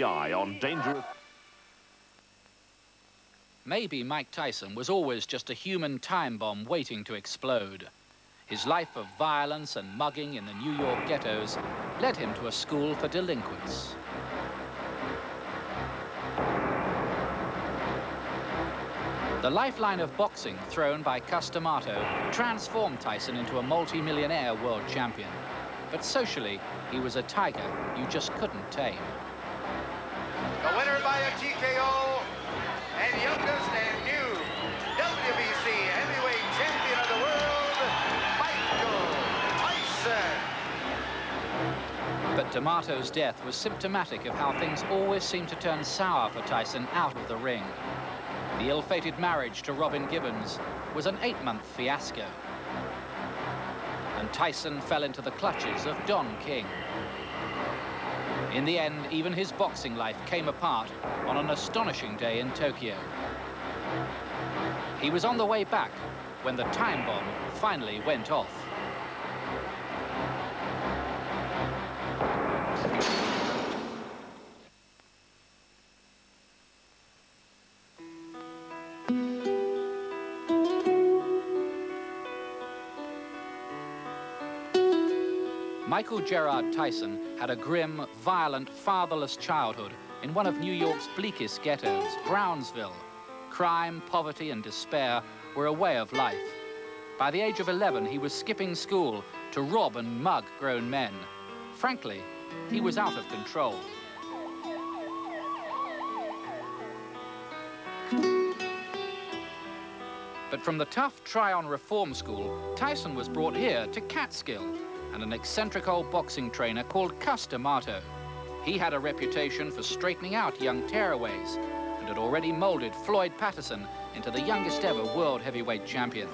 On dangerous. Maybe Mike Tyson was always just a human time bomb waiting to explode. His life of violence and mugging in the New York ghettos led him to a school for delinquents. The lifeline of boxing thrown by Cus D'Amato transformed Tyson into a multi-millionaire world champion. But socially, he was a tiger you just couldn't tame. The winner by a TKO and youngest and new WBC heavyweight champion of the world, Michael Tyson. But D'Amato's death was symptomatic of how things always seemed to turn sour for Tyson out of the ring. The ill-fated marriage to Robin Gibbons was an 8-month fiasco. And Tyson fell into the clutches of Don King. In the end, even his boxing life came apart on an astonishing day in Tokyo. He was on the way back when the time bomb finally went off. Michael Gerard Tyson had a grim, violent, fatherless childhood in one of New York's bleakest ghettos, Brownsville. Crime, poverty, and despair were a way of life. By the age of 11, he was skipping school to rob and mug grown men. Frankly, he was out of control. But from the tough Tryon Reform School, Tyson was brought here to Catskill and an eccentric old boxing trainer called Cus D'Amato. He had a reputation for straightening out young tearaways and had already molded Floyd Patterson into the youngest ever world heavyweight champion.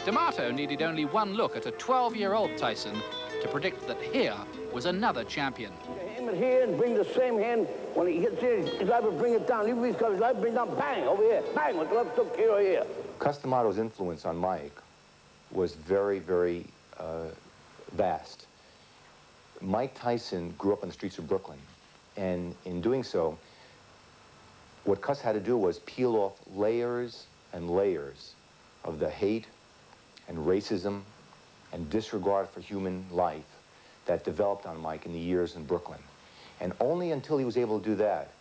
D'Amato needed only one look at a 12-year-old Tyson to predict that here was another champion. Aim it here and bring the same hand. When he hits here, he's liable to bring it down. Even if he's got his life, bring down, bang, over here. Bang, with the left hook here or here. Cus D'Amato's influence on Mike was very, very vast. Mike Tyson grew up on the streets of Brooklyn, and in doing so, what Cus had to do was peel off layers and layers of the hate and racism and disregard for human life that developed on Mike in the years in Brooklyn. And only until he was able to do that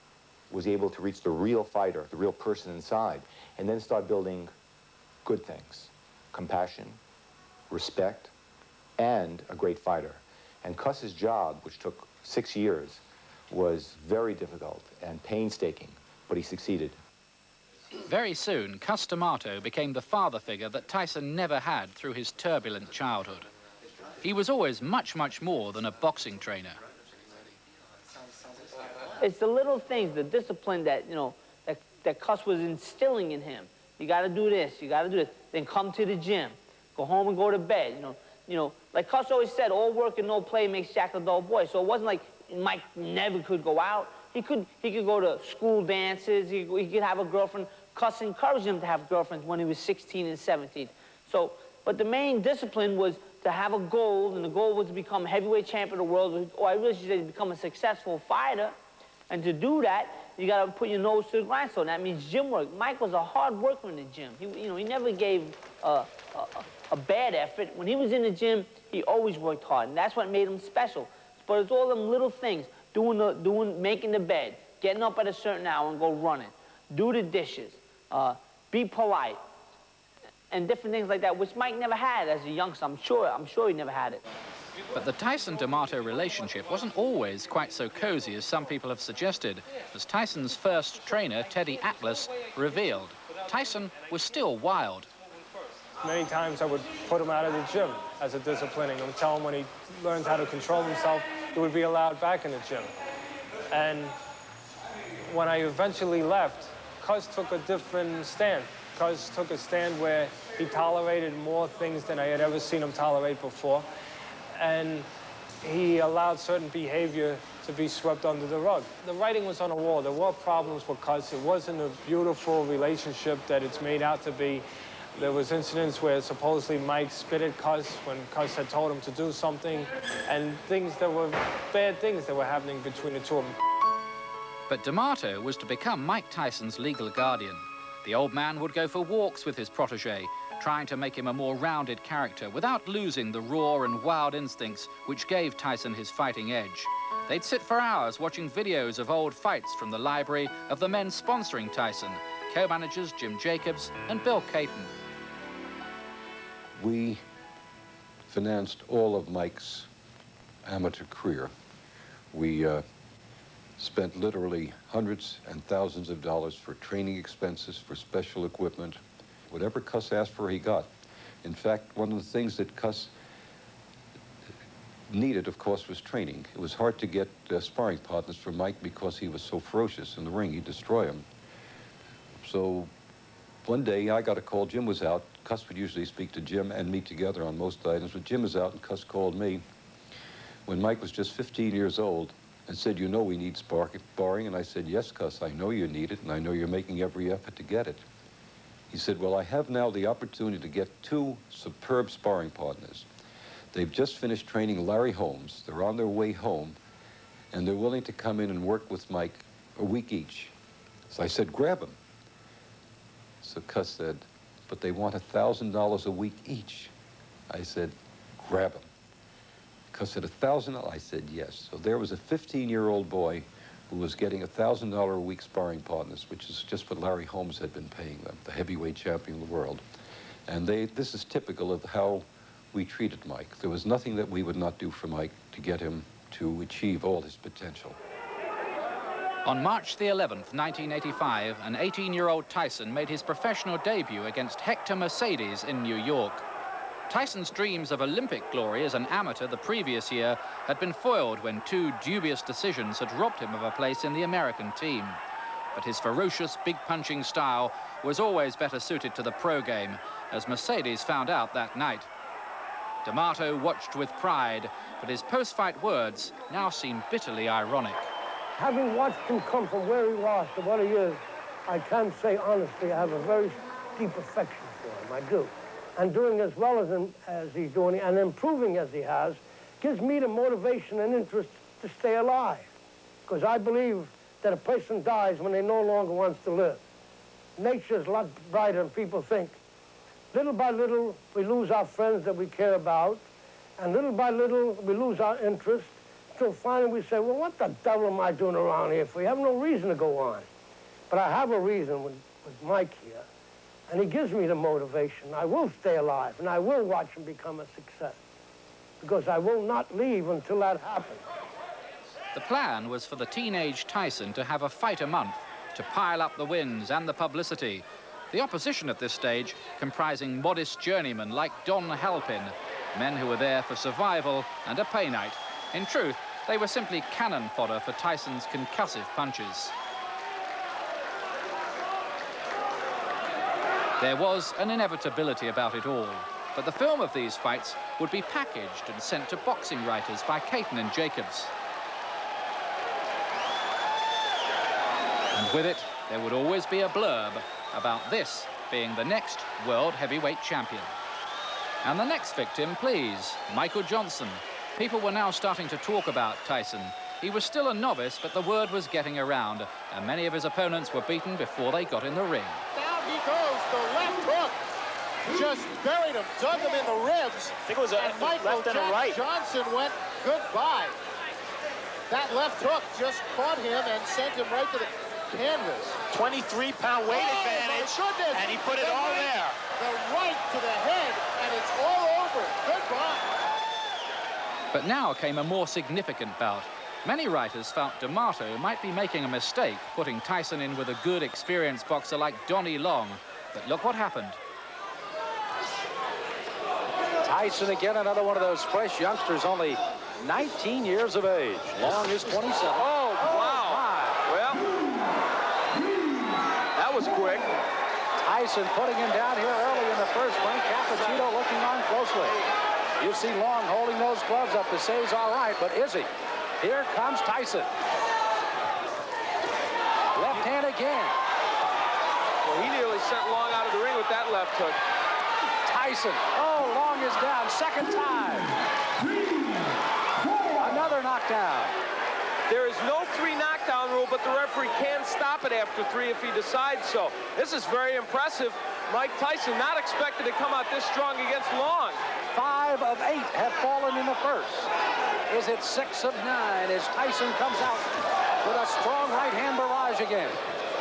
was he able to reach the real fighter, the real person inside, and then start building good things: compassion, respect, and a great fighter. And Cus's job, which took 6 years, was very difficult and painstaking, but he succeeded. Very soon, Cus D'Amato became the father figure that Tyson never had through his turbulent childhood. He was always much, much more than a boxing trainer. It's the little things, the discipline that, you know, that Cus was instilling in him. You got to do this, you got to do this. Then come to the gym, go home and go to bed. You know, like Cus always said, all work and no play makes Jack a dull boy. So it wasn't like Mike never could go out. He could go to school dances. He could have a girlfriend. Cus encouraged him to have girlfriends when he was 16 and 17. So, but the main discipline was to have a goal, and the goal was to become heavyweight champion of the world, or I really should say to become a successful fighter. And to do that, you got to put your nose to the grindstone. That means gym work. Mike was a hard worker in the gym. He never gave a bad effort. When he was in the gym, he always worked hard, and that's what made him special. But it's all them little things: making the bed, getting up at a certain hour and go running, do the dishes, be polite, and different things like that, which Mike never had as a youngster. I'm sure he never had it. But the Tyson-D'Amato relationship wasn't always quite so cozy as some people have suggested. As Tyson's first trainer, Teddy Atlas, revealed, Tyson was still wild. Many times I would put him out of the gym as a disciplining him, tell him when he learns how to control himself, he would be allowed back in the gym. And when I eventually left, Cus took a different stand. Cus took a stand where he tolerated more things than I had ever seen him tolerate before. And he allowed certain behavior to be swept under the rug. The writing was on the wall. There were problems with Cus. It wasn't a beautiful relationship that it's made out to be. There was incidents where supposedly Mike spit at Cus when Cus had told him to do something, and things that were bad things that were happening between the two of them. But D'Amato was to become Mike Tyson's legal guardian. The old man would go for walks with his protege, trying to make him a more rounded character without losing the raw and wild instincts which gave Tyson his fighting edge. They'd sit for hours watching videos of old fights from the library of the men sponsoring Tyson, co-managers Jim Jacobs and Bill Caton. We financed all of Mike's amateur career. We spent literally hundreds and thousands of dollars for training expenses, for special equipment. Whatever Cuss asked for, he got. In fact, one of the things that Cuss needed, of course, was training. It was hard to get sparring partners for Mike because he was so ferocious in the ring. He'd destroy him. So one day I got a call. Jim was out. Cuss would usually speak to Jim and me together on most items, but Jim was out and Cuss called me when Mike was just 15 years old and said, "You know we need sparring." And I said, "Yes, Cuss, I know you need it, and I know you're making every effort to get it." He said, "Well, I have now the opportunity to get two superb sparring partners. They've just finished training Larry Holmes. They're on their way home, and they're willing to come in and work with Mike a week each." So I said, "Grab them." So Cuss said, "But they want $1,000 a week each." I said, "Grab them." Cuss said, $1,000? I said, yes. So there was a 15-year-old boy who was getting $1,000 a week sparring partners, which is just what Larry Holmes had been paying them, the heavyweight champion of the world. And this is typical of how we treated Mike. There was nothing that we would not do for Mike to get him to achieve all his potential. On March the 11th, 1985, an 18-year-old Tyson made his professional debut against Hector Mercedes in New York. Tyson's dreams of Olympic glory as an amateur the previous year had been foiled when two dubious decisions had robbed him of a place in the American team. But his ferocious, big-punching style was always better suited to the pro game, as Mercedes found out that night. D'Amato watched with pride, but his post-fight words now seem bitterly ironic. Having watched him come from where he was to what he is, I can say honestly I have a very deep affection for him, I do. And doing as well as he's doing and improving as he has gives me the motivation and interest to stay alive. Because I believe that a person dies when they no longer wants to live. Nature is a lot brighter than people think. Little by little, we lose our friends that we care about, and little by little, we lose our interest, until finally we say, well, what the devil am I doing around here for? We have no reason to go on. But I have a reason with Mike here, and he gives me the motivation. I will stay alive, and I will watch him become a success, because I will not leave until that happens. The plan was for the teenage Tyson to have a fight a month, to pile up the wins and the publicity. The opposition at this stage comprising modest journeymen like Don Halpin, men who were there for survival and a pay night. In truth, they were simply cannon fodder for Tyson's concussive punches. There was an inevitability about it all, but the film of these fights would be packaged and sent to boxing writers by Caton and Jacobs. And with it, there would always be a blurb about this being the next world heavyweight champion. And the next victim, please, Michael Johnson. People were now starting to talk about Tyson. He was still a novice, but the word was getting around, and many of his opponents were beaten before they got in the ring. Down he goes, the left hook. Just buried him, dug him in the ribs. I think it was a Michael left and a right. Johnson went goodbye. That left hook just caught him and sent him right to the canvas. 23-pound weight advantage, my goodness. and he put it all right, there. The right to the head, and it's all over. Goodbye. But now came a more significant bout. Many writers felt D'Amato might be making a mistake, putting Tyson in with a good, experienced boxer like Donnie Long. But look what happened. Tyson again, another one of those fresh youngsters, only 19 years of age. Long is 27. Oh, wow. Well, that was quick. Tyson putting him down here early in the first ring. Cappuccino looking on closely. You see Long holding those gloves up to say he's all right, but is he? Here comes Tyson. Left hand again. Well, he nearly sent Long out of the ring with that left hook. Tyson. Oh, Long is down. Second time. Another knockdown. There is no 3 knockdown rule, but the referee can stop it after 3 if he decides so. This is very impressive. Mike Tyson not expected to come out this strong against Long. 5 of 8 have fallen in the first. Is it 6 of 9 as Tyson comes out with a strong right-hand barrage again?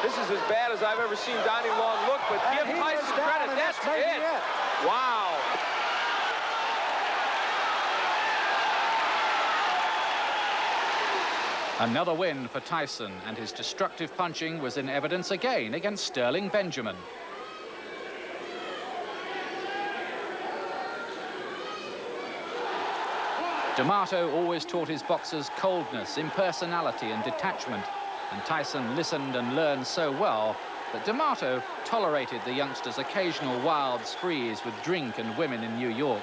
This is as bad as I've ever seen Donnie Long look, but give Tyson credit. That's it. Wow. Another win for Tyson, and his destructive punching was in evidence again against Sterling Benjamin. D'Amato always taught his boxers coldness, impersonality and detachment, and Tyson listened and learned so well that D'Amato tolerated the youngster's occasional wild sprees with drink and women in New York.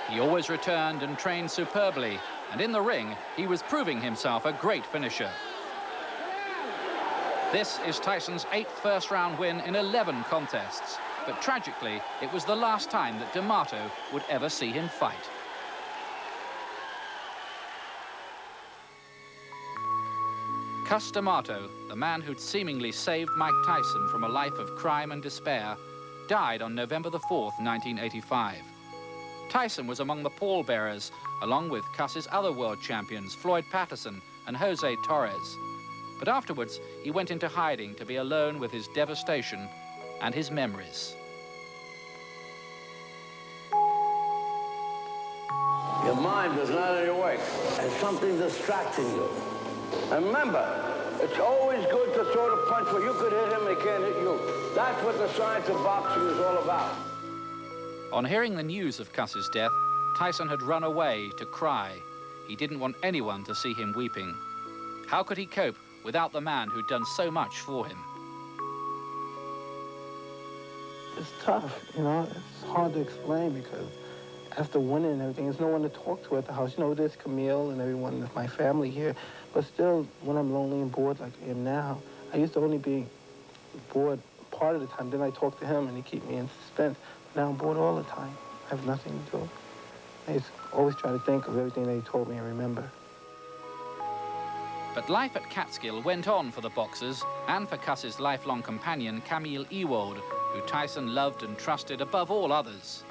He always returned and trained superbly, and in the ring, he was proving himself a great finisher. This is Tyson's 8th first-round win in 11 contests, but tragically, it was the last time that D'Amato would ever see him fight. Cus D'Amato, the man who'd seemingly saved Mike Tyson from a life of crime and despair, died on November the 4th, 1985. Tyson was among the pallbearers, along with Cus's other world champions, Floyd Patterson and Jose Torres. But afterwards, he went into hiding to be alone with his devastation and his memories. Your mind is not in your way. There's something distracting you. And remember, it's always good to throw the punch where you could hit him and he can't hit you. That's what the science of boxing is all about. On hearing the news of Cus's death, Tyson had run away to cry. He didn't want anyone to see him weeping. How could he cope without the man who'd done so much for him? It's tough, you know. It's hard to explain because after winning and everything, there's no one to talk to at the house. You know, there's Camille and everyone, my family here. But still, when I'm lonely and bored like I am now, I used to only be bored part of the time. Then I talk to him and he keep me in suspense. But now I'm bored all the time. I have nothing to do. I just always try to think of everything that he told me and remember. But life at Catskill went on for the boxers and for Cus's lifelong companion, Camille Ewald, who Tyson loved and trusted above all others.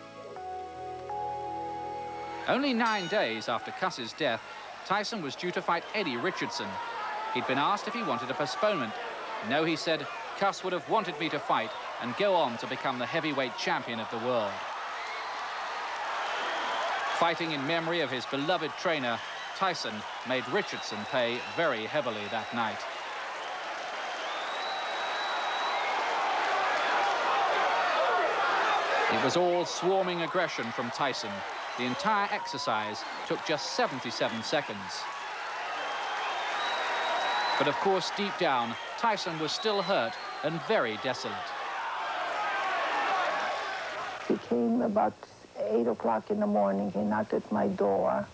Only 9 days after Cus's death, Tyson was due to fight Eddie Richardson. He'd been asked if he wanted a postponement. No, he said, Cus would have wanted me to fight and go on to become the heavyweight champion of the world. Fighting in memory of his beloved trainer, Tyson made Richardson pay very heavily that night. It was all swarming aggression from Tyson. The entire exercise took just 77 seconds. But of course, deep down, Tyson was still hurt and very desolate. He came about 8 o'clock in the morning. He knocked at my door,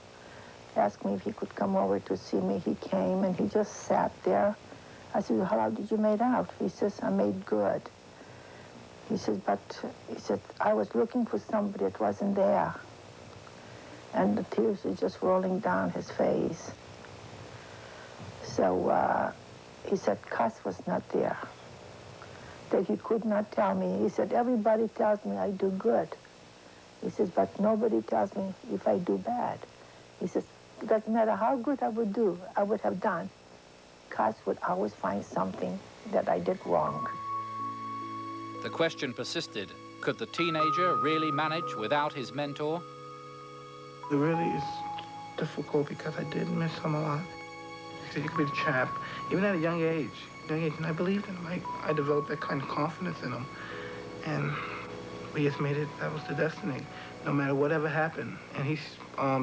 asked me if he could come over to see me. He came and he just sat there. I said, how did you make out? He says, I made good. He says, I was looking for somebody that wasn't there. And the tears were just rolling down his face. So he said, Cus was not there. That he could not tell me. He said, everybody tells me I do good. He says, but nobody tells me if I do bad. He says, it doesn't matter how good I would have done. Cus would always find something that I did wrong. The question persisted, could the teenager really manage without his mentor? It really is difficult because I did miss him a lot. He said he could be the champ, even at a young age. And I believed in him. I developed that kind of confidence in him. And we just made it, that was the destiny, no matter whatever happened. And he's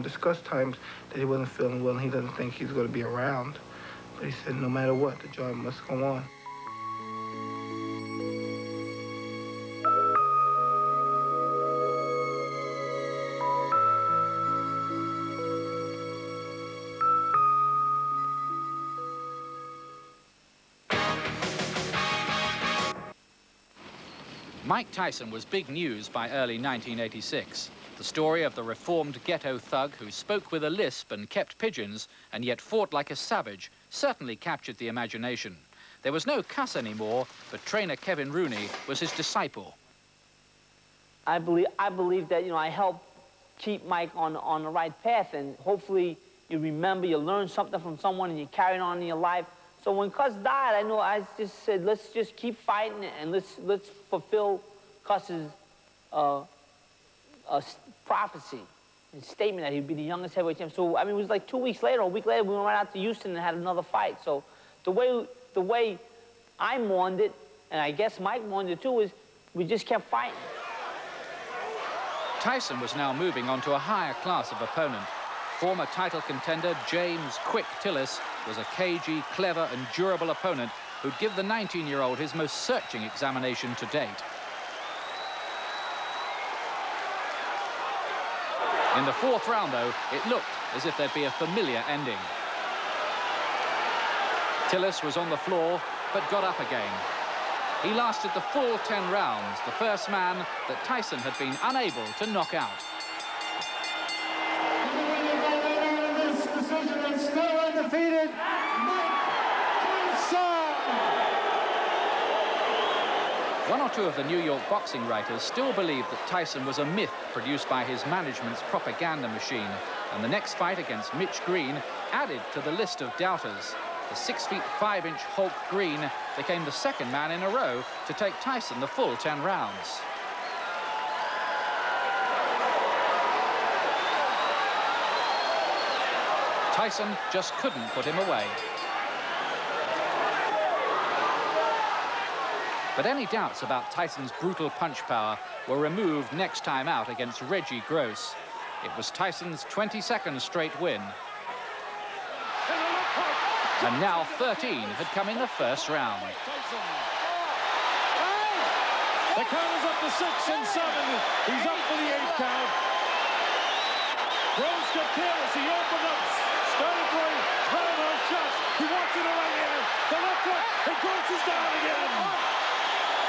discussed times that he wasn't feeling well and he doesn't think he's going to be around. But he said no matter what, the job must go on. Mike Tyson was big news by early 1986. The story of the reformed ghetto thug who spoke with a lisp and kept pigeons and yet fought like a savage certainly captured the imagination. There was no cuss anymore, but trainer Kevin Rooney was his disciple. I believe that, I helped keep Mike on the right path, and hopefully you remember, you learn something from someone and you carry it on in your life. So when Cuss died, I just said, let's just keep fighting and let's fulfill Cuss's prophecy, his statement that he'd be the youngest heavyweight champion. So, it was like 2 weeks later, a week later, we went right out to Houston and had another fight. So the way I mourned it, and I guess Mike mourned it too, is we just kept fighting. Tyson was now moving on to a higher class of opponent. Former title contender James Quick Tillis was a cagey, clever and durable opponent who'd give the 19-year-old his most searching examination to date. In the fourth round, though, it looked as if there'd be a familiar ending. Tillis was on the floor, but got up again. He lasted the full 10 rounds, the first man that Tyson had been unable to knock out. This decision is still undefeated. One or two of the New York boxing writers still believed that Tyson was a myth produced by his management's propaganda machine, and the next fight against Mitch Green added to the list of doubters. The 6'5" Hulk Green became the second man in a row to take Tyson the full 10 rounds. Tyson just couldn't put him away. But any doubts about Tyson's brutal punch power were removed next time out against Reggie Gross. It was Tyson's 22nd straight win. And now 13 had come in the first round. The count is up to 6 and 7. He's up for the 8th count. Gross got careless. He opened up, started throwing parallel shots. He walks in the right hand, the left hook, and Gross is down again.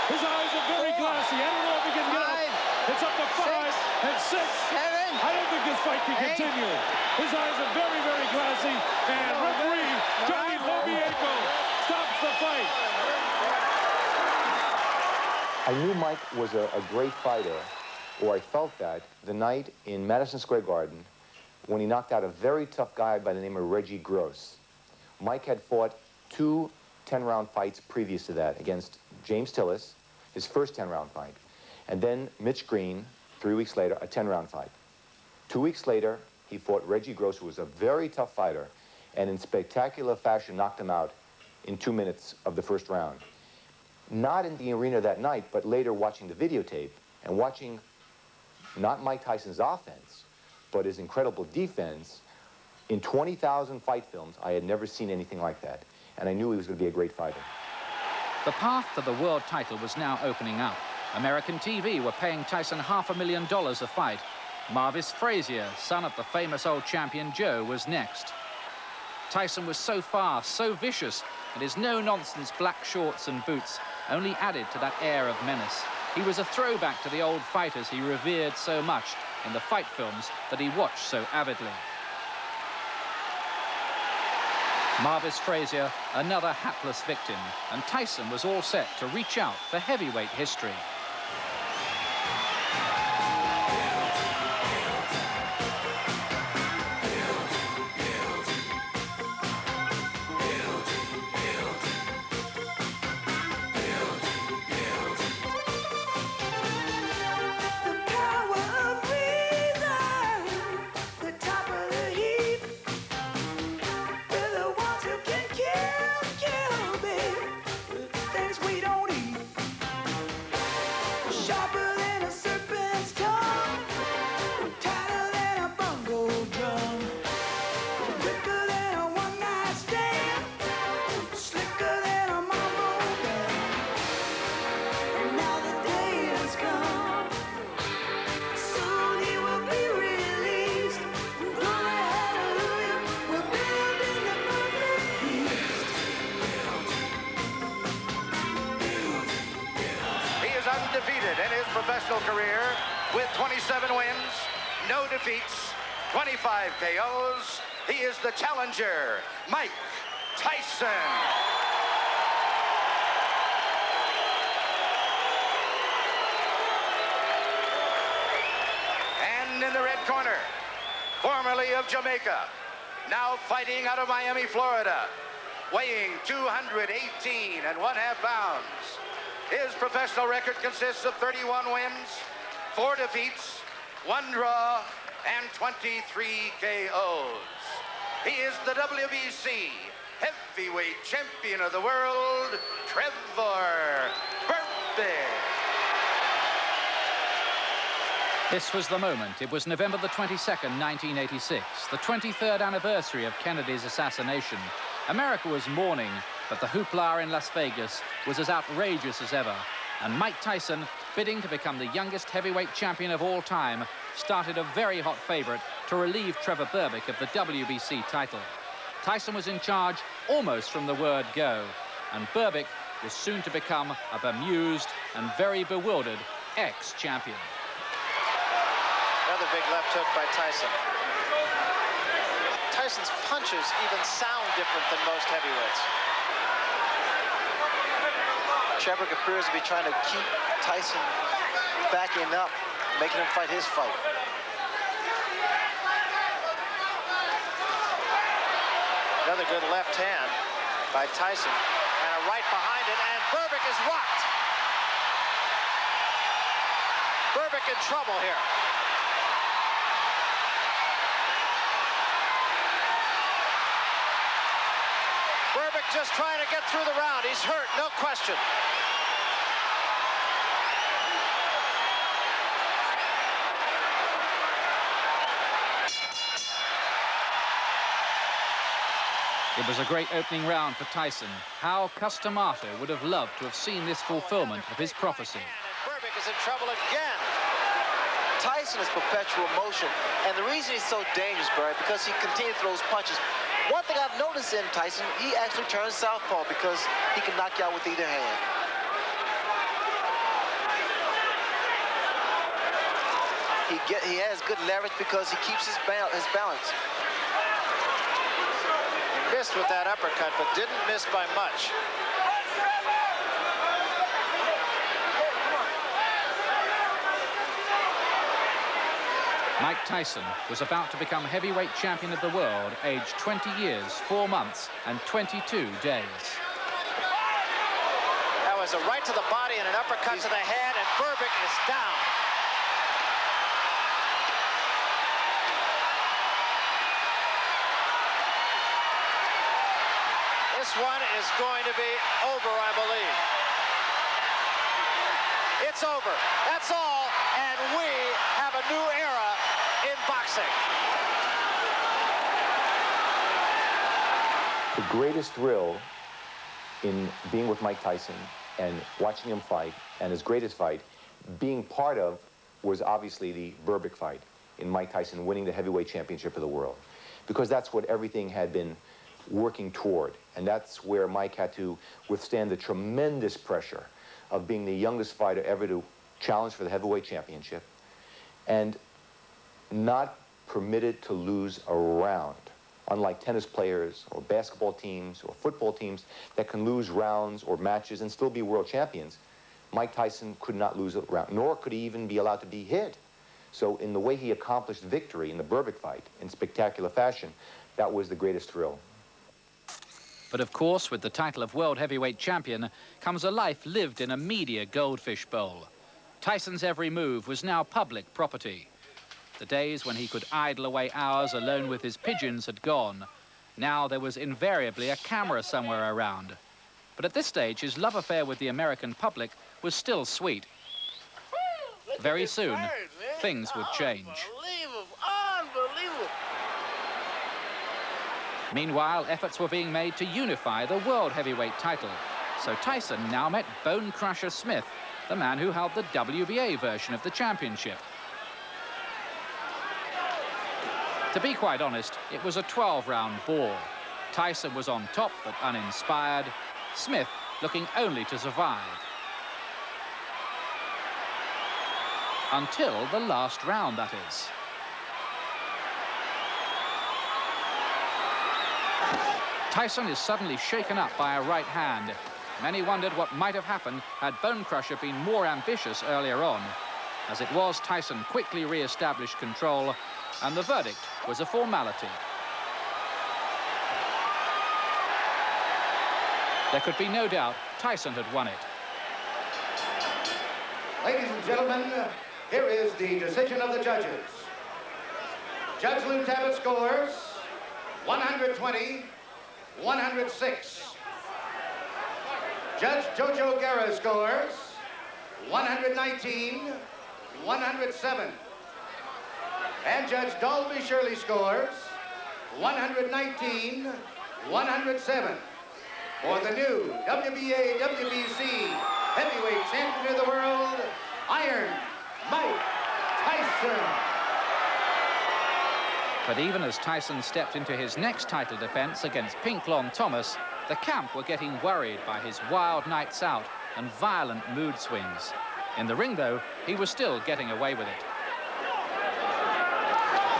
His eyes are very glassy. I don't know if he can get up. It's up to 5 and 6. I don't think this fight can continue. His eyes are very, very glassy. And referee Johnny Lobieko stops the fight. I knew Mike was a great fighter, or I felt that, the night in Madison Square Garden when he knocked out a very tough guy by the name of Reggie Gross. Mike had fought 2 10-round fights previous to that against James Tillis, his first 10-round fight, and then Mitch Green, 3 weeks later, a 10-round fight. 2 weeks later, he fought Reggie Gross, who was a very tough fighter, and in spectacular fashion knocked him out in 2 minutes of the first round. Not in the arena that night, but later watching the videotape and watching not Mike Tyson's offense, but his incredible defense. In 20,000 fight films, I had never seen anything like that, and I knew he was going to be a great fighter. The path to the world title was now opening up. American TV were paying Tyson $500,000 a fight. Marvis Frazier, son of the famous old champion Joe, was next. Tyson was so fast, so vicious, and his no-nonsense black shorts and boots only added to that air of menace. He was a throwback to the old fighters he revered so much in the fight films that he watched so avidly. Marvis Frazier, another hapless victim, and Tyson was all set to reach out for heavyweight history. Undefeated in his professional career with 27 wins, no defeats, 25 KOs. He is the challenger, Mike Tyson. And in the red corner, formerly of Jamaica, now fighting out of Miami, Florida, weighing 218 and 1/2 pounds. His professional record consists of 31 wins, 4 defeats, 1 draw, and 23 KOs. He is the WBC heavyweight champion of the world, Trevor Berbick. This was the moment. It was November the 22nd, 1986, the 23rd anniversary of Kennedy's assassination. America was mourning, but the hoopla in Las Vegas was as outrageous as ever. And Mike Tyson, bidding to become the youngest heavyweight champion of all time, started a very hot favorite to relieve Trevor Berbick of the WBC title. Tyson was in charge almost from the word go, and Berbick was soon to become a bemused and very bewildered ex-champion. Another big left hook by Tyson. Tyson's punches even sound different than most heavyweights. Trevor appears to be trying to keep Tyson backing up, making him fight his fight. Another good left hand by Tyson, and a right behind it, and Berbick is rocked. Berbick in trouble here. Berbick just trying to get through the round. He's hurt, no question. It was a great opening round for Tyson. How Custamato would have loved to have seen this fulfillment of his prophecy. And Berbick is in trouble again. Tyson is perpetual motion, and the reason he's so dangerous, Barry, because he continues to throw those punches. One thing I've noticed in Tyson, he actually turns southpaw because he can knock you out with either hand. He has good leverage because he keeps his balance. He missed with that uppercut, but didn't miss by much. Mike Tyson was about to become heavyweight champion of the world, aged 20 years, 4 months, and 22 days. That was a right to the body and an uppercut to the head, and Berbick is down. This one is going to be over, I believe. It's over. That's all, and we have a new era in boxing. The greatest thrill in being with Mike Tyson and watching him fight, and his greatest fight, being part of, was obviously the Berbick fight, in Mike Tyson winning the heavyweight championship of the world. Because that's what everything had been working toward, and that's where Mike had to withstand the tremendous pressure of being the youngest fighter ever to challenge for the heavyweight championship, and not permitted to lose a round, unlike tennis players or basketball teams or football teams that can lose rounds or matches and still be world champions. Mike Tyson could not lose a round, nor could he even be allowed to be hit. So in the way he accomplished victory in the Berbick fight in spectacular fashion, that was the greatest thrill. But of course, with the title of world heavyweight champion comes a life lived in a media goldfish bowl. Tyson's every move was now public property. The days when he could idle away hours alone with his pigeons had gone. Now there was invariably a camera somewhere around. But at this stage, his love affair with the American public was still sweet. Very soon, things would change. Unbelievable. Meanwhile, efforts were being made to unify the world heavyweight title. So Tyson now met Bone Crusher Smith, the man who held the WBA version of the championship. To be quite honest, it was a 12-round bore. Tyson was on top but uninspired. Smith looking only to survive. Until the last round, that is. Tyson is suddenly shaken up by a right hand. Many wondered what might have happened had Bone Crusher been more ambitious earlier on. As it was, Tyson quickly re-established control, and the verdict was a formality. There could be no doubt Tyson had won it. Ladies and gentlemen, here is the decision of the judges. Judge Lou Tabbitt scores 120, 106. Judge Jojo Guerra scores 119, 107. And Judge Dalby Shirley scores 119, 107. For the new WBA, WBC heavyweight champion of the world, Iron Mike Tyson. But even as Tyson stepped into his next title defense against Pinklon Thomas, the camp were getting worried by his wild nights out and violent mood swings. In the ring, though, he was still getting away with it.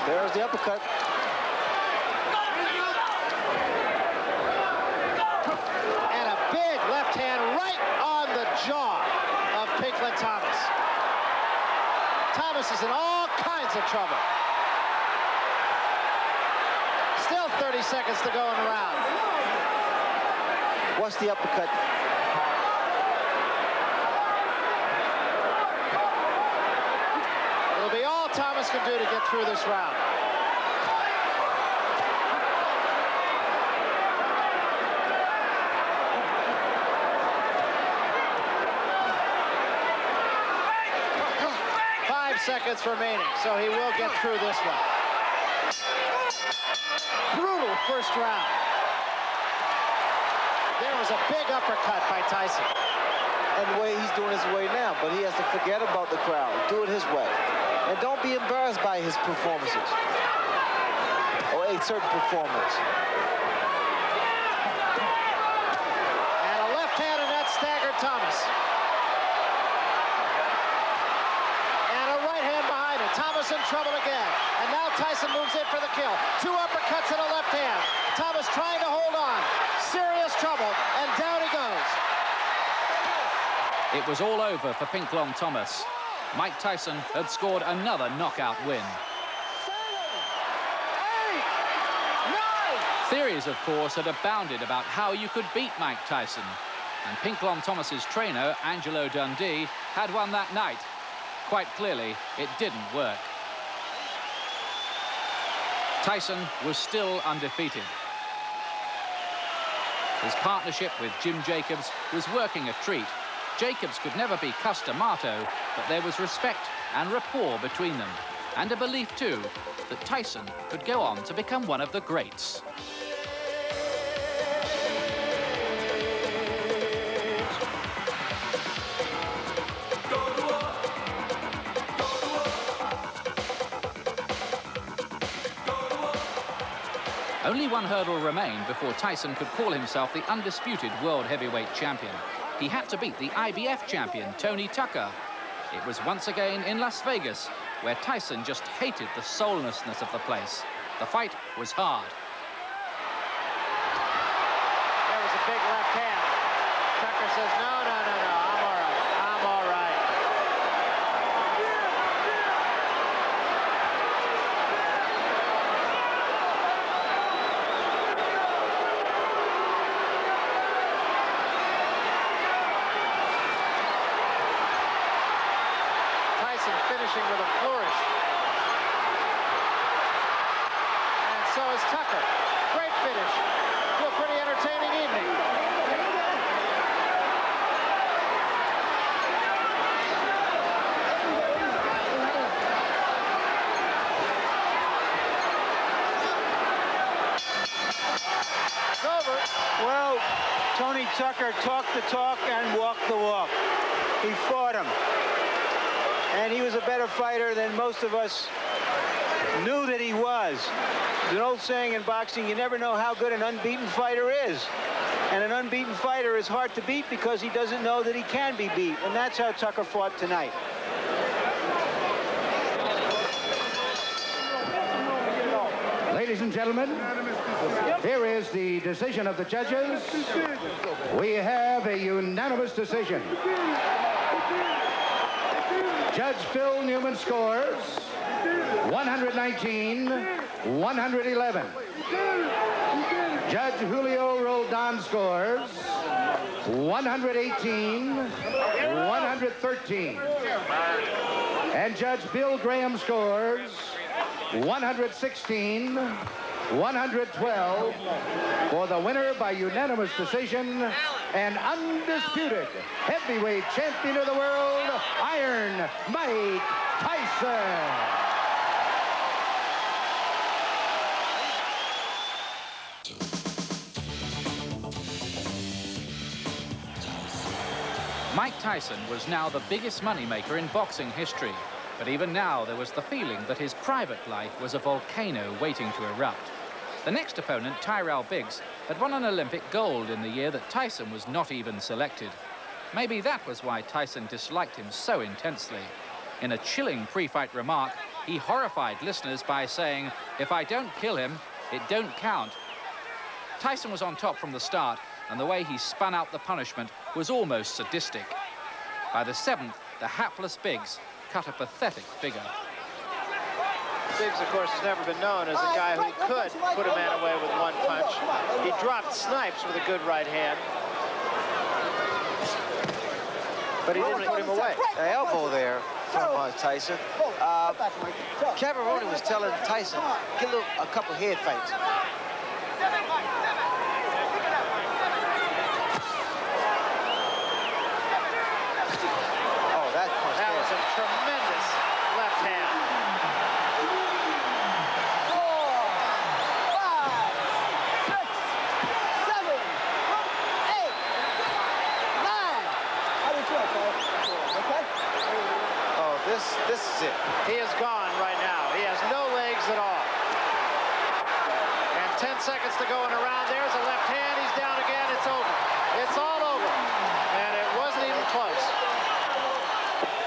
There's the uppercut. And a big left hand right on the jaw of Pinklon Thomas. Thomas is in all kinds of trouble. Still 30 seconds to go in the round. What's the uppercut? It'll be all Thomas can do to get through this round. Seconds remaining, so he will get through this one. Brutal first round. There was a big uppercut by Tyson. And the way he's doing his way now, but he has to forget about the crowd. Do it his way. And don't be embarrassed by his performances. Or a certain performance. And a left hand, and that staggered Thomas. Thomas in trouble again, and now Tyson moves in for the kill. Two uppercuts and a left hand. Thomas trying to hold on. Serious trouble, and down he goes. It was all over for Pinklon Thomas. Mike Tyson had scored another knockout win. 7, 8, 9. Theories, of course, had abounded about how you could beat Mike Tyson. And Pinklon Thomas's trainer, Angelo Dundee, had won that night. Quite clearly, it didn't work. Tyson was still undefeated. His partnership with Jim Jacobs was working a treat. Jacobs could never be Cus-D'Amato, but there was respect and rapport between them, and a belief, too, that Tyson could go on to become one of the greats. Only one hurdle remained before Tyson could call himself the undisputed world heavyweight champion. He had to beat the IBF champion, Tony Tucker. It was once again in Las Vegas, where Tyson just hated the soullessness of the place. The fight was hard. There was a big left hand. Tucker says, no, I'm all right. I'm all right. Finishing with a flourish. And so is Tucker. Great finish to a pretty entertaining evening. It's over. Well, Tony Tucker talked the talk and walked the walk. He fought him. And he was a better fighter than most of us knew that he was. There's an old saying in boxing, you never know how good an unbeaten fighter is. And an unbeaten fighter is hard to beat because he doesn't know that he can be beat. And that's how Tucker fought tonight. Ladies Ladies and gentlemen, here is the decision of the judges. We have a unanimous decision. Judge Phil Newman scores 119-111. Judge Julio Roldan scores 118-113. And Judge Bill Graham scores 116-112 for the winner by unanimous decision and undisputed heavyweight champion of the world, Iron Mike Tyson. Mike Tyson was now the biggest moneymaker in boxing history. But even now, there was the feeling that his private life was a volcano waiting to erupt. The next opponent, Tyrell Biggs, had won an Olympic gold in the year that Tyson was not even selected. Maybe that was why Tyson disliked him so intensely. In a chilling pre-fight remark, he horrified listeners by saying, "If I don't kill him, it don't count." Tyson was on top from the start, and the way he spun out the punishment was almost sadistic. By the seventh, the hapless Biggs cut a pathetic figure. Biggs, of course, has never been known as a guy who could put a man away with one punch. He dropped Snipes with a good right hand, but he didn't put him away. The elbow there from Tyson. Kevin Rooney was telling Tyson, get a couple head fights. That was a tremendous left hand. 4, 5, 6, 7, 8, 9. How do you feel, Cole? Okay? Oh, this is it. He is gone right now. He has no legs at all. And 10 seconds to go in a round. There's a left hand. He's down again. It's over. It's all over. And it wasn't even close.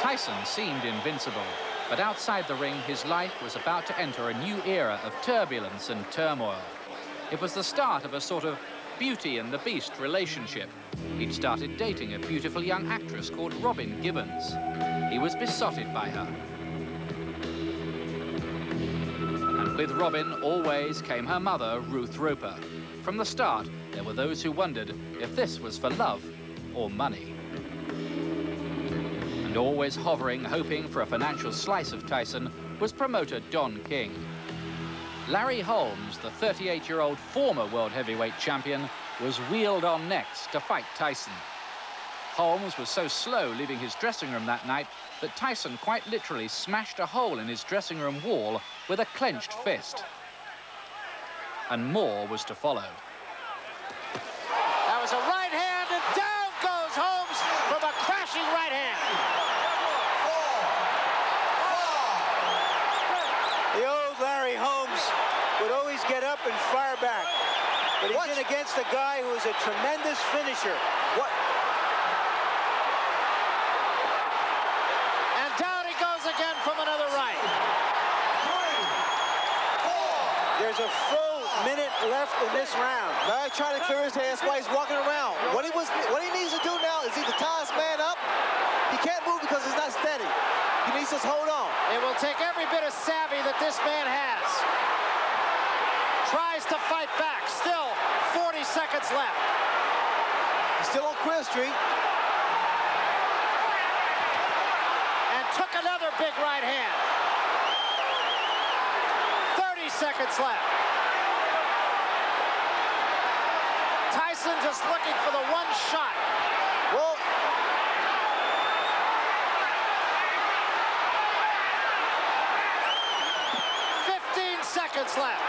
Tyson seemed invincible, but outside the ring, his life was about to enter a new era of turbulence and turmoil. It was the start of a sort of Beauty and the Beast relationship. He'd started dating a beautiful young actress called Robin Gibbons. He was besotted by her. And with Robin always came her mother, Ruth Roper. From the start, there were those who wondered if this was for love or money. And always hovering, hoping for a financial slice of Tyson, was promoter Don King. Larry Holmes, the 38-year-old former world heavyweight champion, was wheeled on next to fight Tyson. Holmes was so slow leaving his dressing room that night that Tyson quite literally smashed a hole in his dressing room wall with a clenched fist. And more was to follow. That was a right hand, and down goes Holmes from a crashing right hand. The old Larry Holmes would always get up and fire back. But he's in against a guy who is a tremendous finisher. What? And down he goes again from another right. There's a full minute left in this round. Larry trying to clear his head, that's why he's walking around. What he needs to do now is either tie his man up. He can't move because he's not steady. He needs to hold on. It will take every bit of savvy that this man has. Tries to fight back. Still 40 seconds left. He's still on Quinn Street. And took another big right hand. 30 seconds left. Tyson just looking for the one shot. Well, 15 seconds left.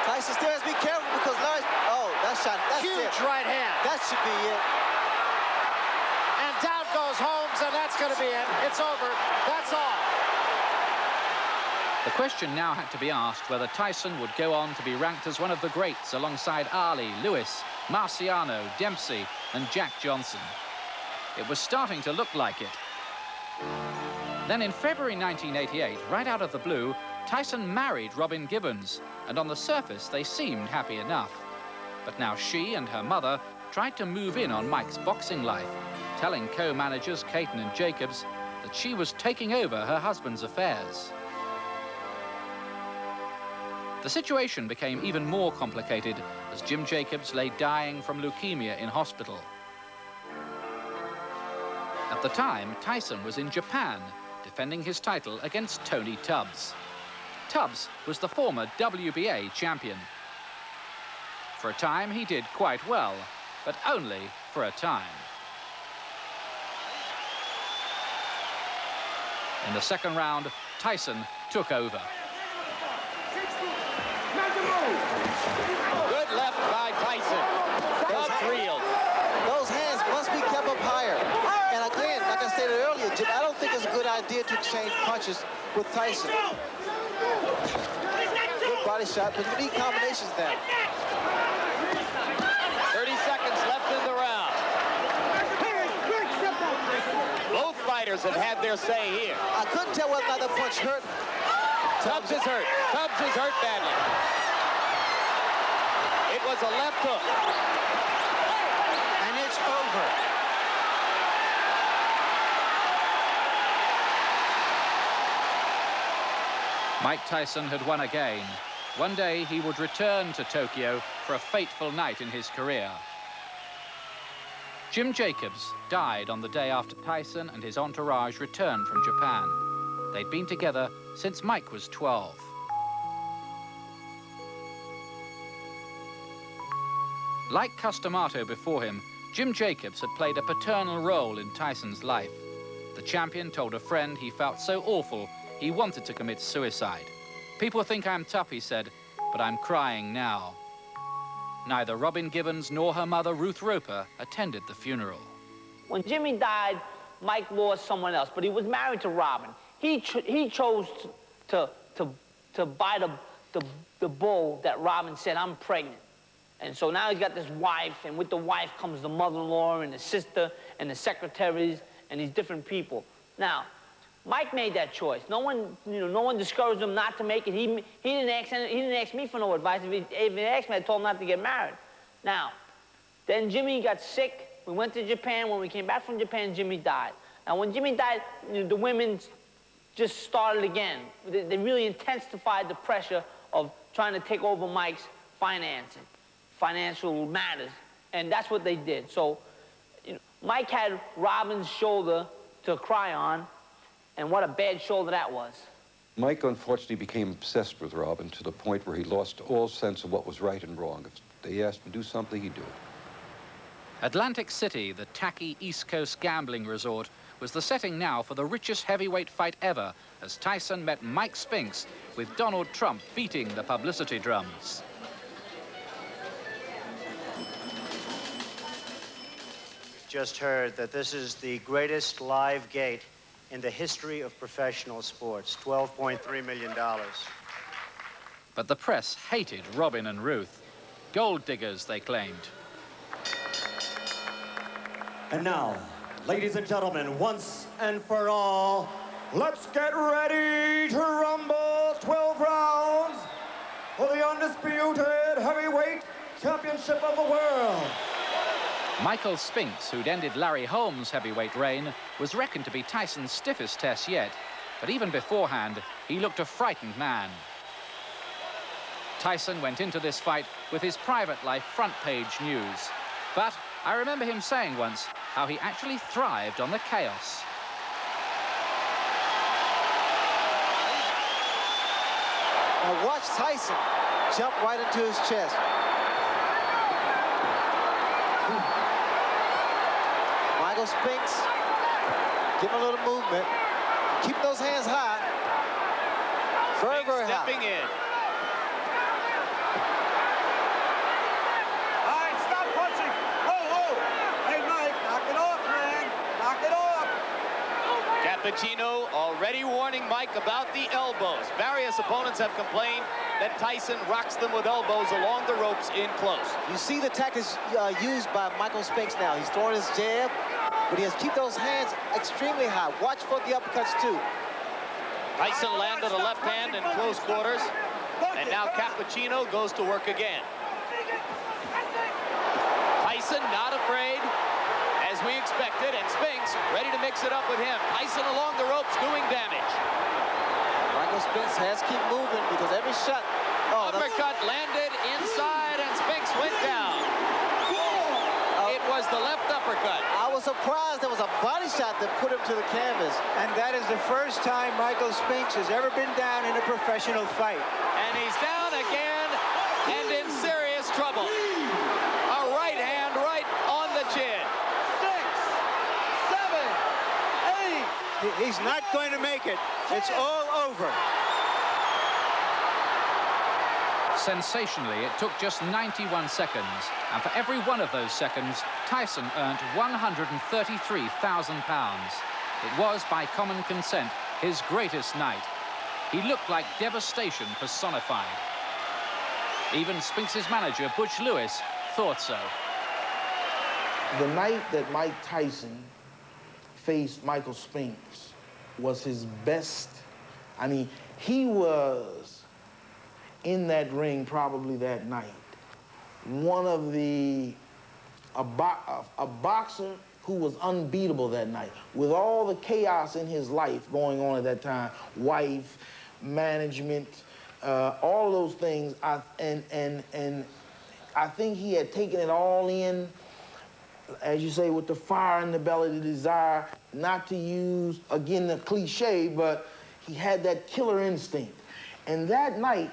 Tyson still has to be careful because Larry, that shot, that's huge it. Right hand. That should be it. And down goes Holmes, and that's going to be it. It's over. That's all. The question now had to be asked whether Tyson would go on to be ranked as one of the greats alongside Ali, Lewis, Marciano, Dempsey, and Jack Johnson. It was starting to look like it. Then in February 1988, right out of the blue, Tyson married Robin Gibbons, and on the surface they seemed happy enough. But now she and her mother tried to move in on Mike's boxing life, telling co-managers Caton and Jacobs that she was taking over her husband's affairs. The situation became even more complicated as Jim Jacobs lay dying from leukemia in hospital. At the time, Tyson was in Japan, defending his title against Tony Tubbs. Tubbs was the former WBA champion. For a time, he did quite well, but only for a time. In the second round, Tyson took over. Good left by Tyson. Tubbs reeled. Those hands must be kept up higher. And again, like I stated earlier, Jim, I don't think it's a good idea to exchange punches with Tyson. Good body shot, but you need combinations then. 30 seconds left in the round. Both fighters have had their say here. I couldn't tell whether or not the punch hurt. Tubbs is hurt. Tubbs is hurt badly. It was a left hook. And it's over. Mike Tyson had won again. One day he would return to Tokyo for a fateful night in his career. Jim Jacobs died on the day after Tyson and his entourage returned from Japan. They'd been together since Mike was 12. Like Customato before him, Jim Jacobs had played a paternal role in Tyson's life. The champion told a friend he felt so awful he wanted to commit suicide. "People think I'm tough," he said, "but I'm crying now." Neither Robin Gibbons nor her mother, Ruth Roper, attended the funeral. When Jimmy died, Mike lost someone else, but he was married to Robin. He chose to buy the bull that Robin said, "I'm pregnant." And so now he's got this wife, and with the wife comes the mother-in-law and the sister and the secretaries and these different people. Now, Mike made that choice. No one discouraged him not to make it. He didn't ask me for no advice. If he asked me, I told him not to get married. Now, then Jimmy got sick. We went to Japan. When we came back from Japan, Jimmy died. Now, when Jimmy died, the women just started again. They really intensified the pressure of trying to take over Mike's financial matters, and that's what they did. So, Mike had Robin's shoulder to cry on, and what a bad shoulder that was. Mike unfortunately became obsessed with Robin to the point where he lost all sense of what was right and wrong. If they asked him to do something, he'd do it. Atlantic City, the tacky East Coast gambling resort, was the setting now for the richest heavyweight fight ever as Tyson met Mike Spinks with Donald Trump beating the publicity drums. Just heard that this is the greatest live gate in the history of professional sports, $12.3 million. But the press hated Robin and Ruth. Gold diggers, they claimed. And now, ladies and gentlemen, once and for all, let's get ready to rumble. 12 rounds for the undisputed heavyweight championship of the world. Michael Spinks, who'd ended Larry Holmes' heavyweight reign, was reckoned to be Tyson's stiffest test yet. But even beforehand, he looked a frightened man. Tyson went into this fight with his private life front page news. But I remember him saying once how he actually thrived on the chaos. Now watch Tyson jump right into his chest. Michael Spinks, give him a little movement. Keep those hands high. Very, very high. Stepping in. All right, stop punching. Whoa, whoa. Hey, Mike, knock it off, man. Knock it off. Cappuccino already warning Mike about the elbows. Various opponents have complained that Tyson rocks them with elbows along the ropes in close. You see the tactics used by Michael Spinks now. He's throwing his jab, but he has to keep those hands extremely high. Watch for the uppercuts, too. Tyson landed a left hand in close quarters, and now Cappuccino goes to work again. Tyson not afraid, as we expected, and Spinks ready to mix it up with him. Tyson along the ropes doing damage. Michael Spinks has to keep moving because every shot... Uppercut landed inside, and Spinks went down. It was the left uppercut. I was surprised there was a body shot that put him to the canvas. And that is the first time Michael Spinks has ever been down in a professional fight. And he's down again and in serious trouble. A right hand right on the chin. 6, 7, 8. He's not going to make it. It's all over. Sensationally, it took just 91 seconds, and for every one of those seconds, Tyson earned £133,000. It was, by common consent, his greatest night. He looked like devastation personified. Even Spinks' manager, Butch Lewis, thought so. The night that Mike Tyson faced Michael Spinks was his best. I mean, he was in that ring probably that night. One of a boxer who was unbeatable that night. With all the chaos in his life going on at that time, wife, management, all of those things, and I think he had taken it all in, as you say, with the fire in the belly, the desire not to use, again, the cliche, but he had that killer instinct. And that night,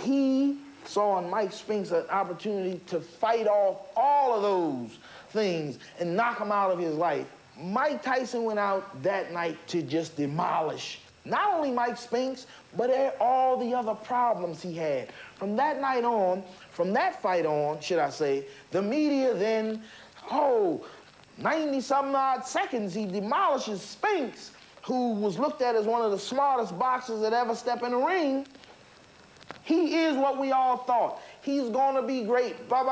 he saw in Mike Spinks an opportunity to fight off all of those things and knock him out of his life. Mike Tyson went out that night to just demolish not only Mike Spinks, but all the other problems he had. From that night on, from that fight on, should I say, the media then, 90-some odd seconds, he demolishes Spinks, who was looked at as one of the smartest boxers that ever stepped in the ring. He is what we all thought. He's gonna be great. But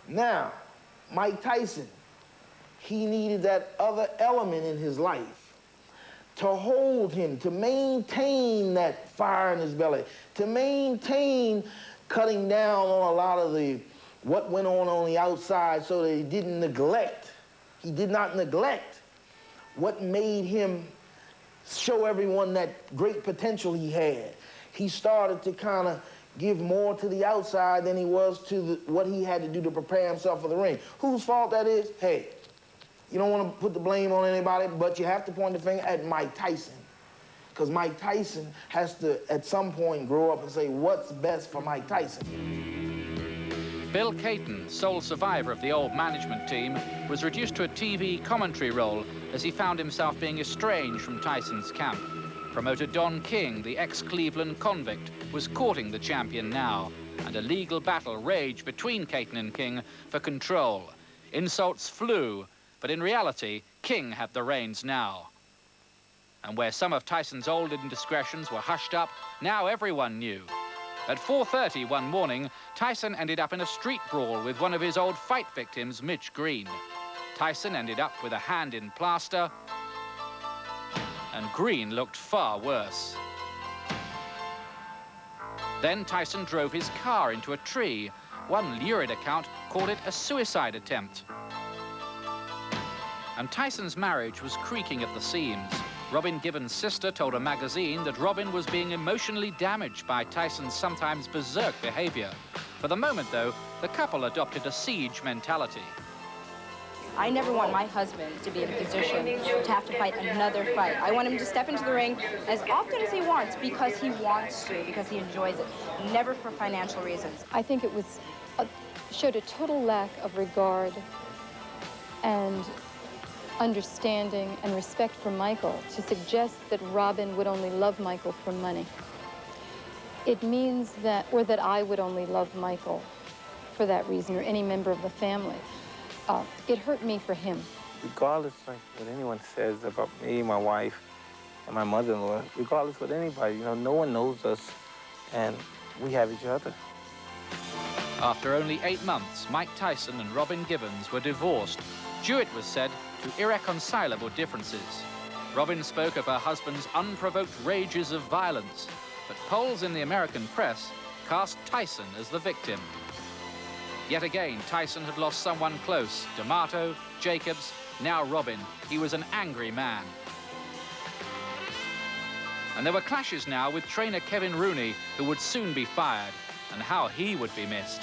now, Mike Tyson, he needed that other element in his life to hold him, to maintain that fire in his belly, to maintain cutting down on a lot of what went on the outside so that he did not neglect what made him show everyone that great potential he had. He started to kind of give more to the outside than he was to what he had to do to prepare himself for the ring. Whose fault that is? Hey, you don't want to put the blame on anybody, but you have to point the finger at Mike Tyson. Because Mike Tyson has to, at some point, grow up and say, what's best for Mike Tyson? Bill Caton, sole survivor of the old management team, was reduced to a TV commentary role as he found himself being estranged from Tyson's camp. Promoter Don King, the ex-Cleveland convict, was courting the champion now, and a legal battle raged between Caton and King for control. Insults flew, but in reality, King had the reins now. And where some of Tyson's old indiscretions were hushed up, now everyone knew. At 4:30 one morning, Tyson ended up in a street brawl with one of his old fight victims, Mitch Green. Tyson ended up with a hand in plaster, and Green looked far worse. Then Tyson drove his car into a tree. One lurid account called it a suicide attempt. And Tyson's marriage was creaking at the seams. Robin Gibbons' sister told a magazine that Robin was being emotionally damaged by Tyson's sometimes berserk behavior. For the moment, though, the couple adopted a siege mentality. I never want my husband to be in a position to have to fight another fight. I want him to step into the ring as often as he wants because he wants to, because he enjoys it, never for financial reasons. I think it showed a total lack of regard and understanding and respect for Michael to suggest that Robin would only love Michael for money. It means that, or that I would only love Michael for that reason, or any member of the family. It hurt me for him. Regardless of what anyone says about me, my wife, and my mother-in-law, regardless of what anybody, no one knows us, and we have each other. After only 8 months, Mike Tyson and Robin Gibbons were divorced, due, it was said, to irreconcilable differences. Robin spoke of her husband's unprovoked rages of violence, but polls in the American press cast Tyson as the victim. Yet again, Tyson had lost someone close. D'Amato, Jacobs, now Robin. He was an angry man. And there were clashes now with trainer Kevin Rooney, who would soon be fired, and how he would be missed.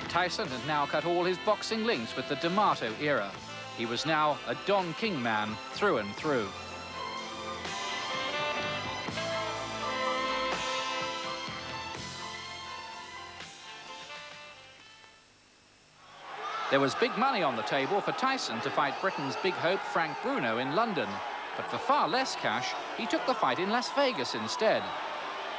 Tyson had now cut all his boxing links with the D'Amato era. He was now a Don King man through and through. There was big money on the table for Tyson to fight Britain's big hope Frank Bruno in London, but for far less cash, he took the fight in Las Vegas instead.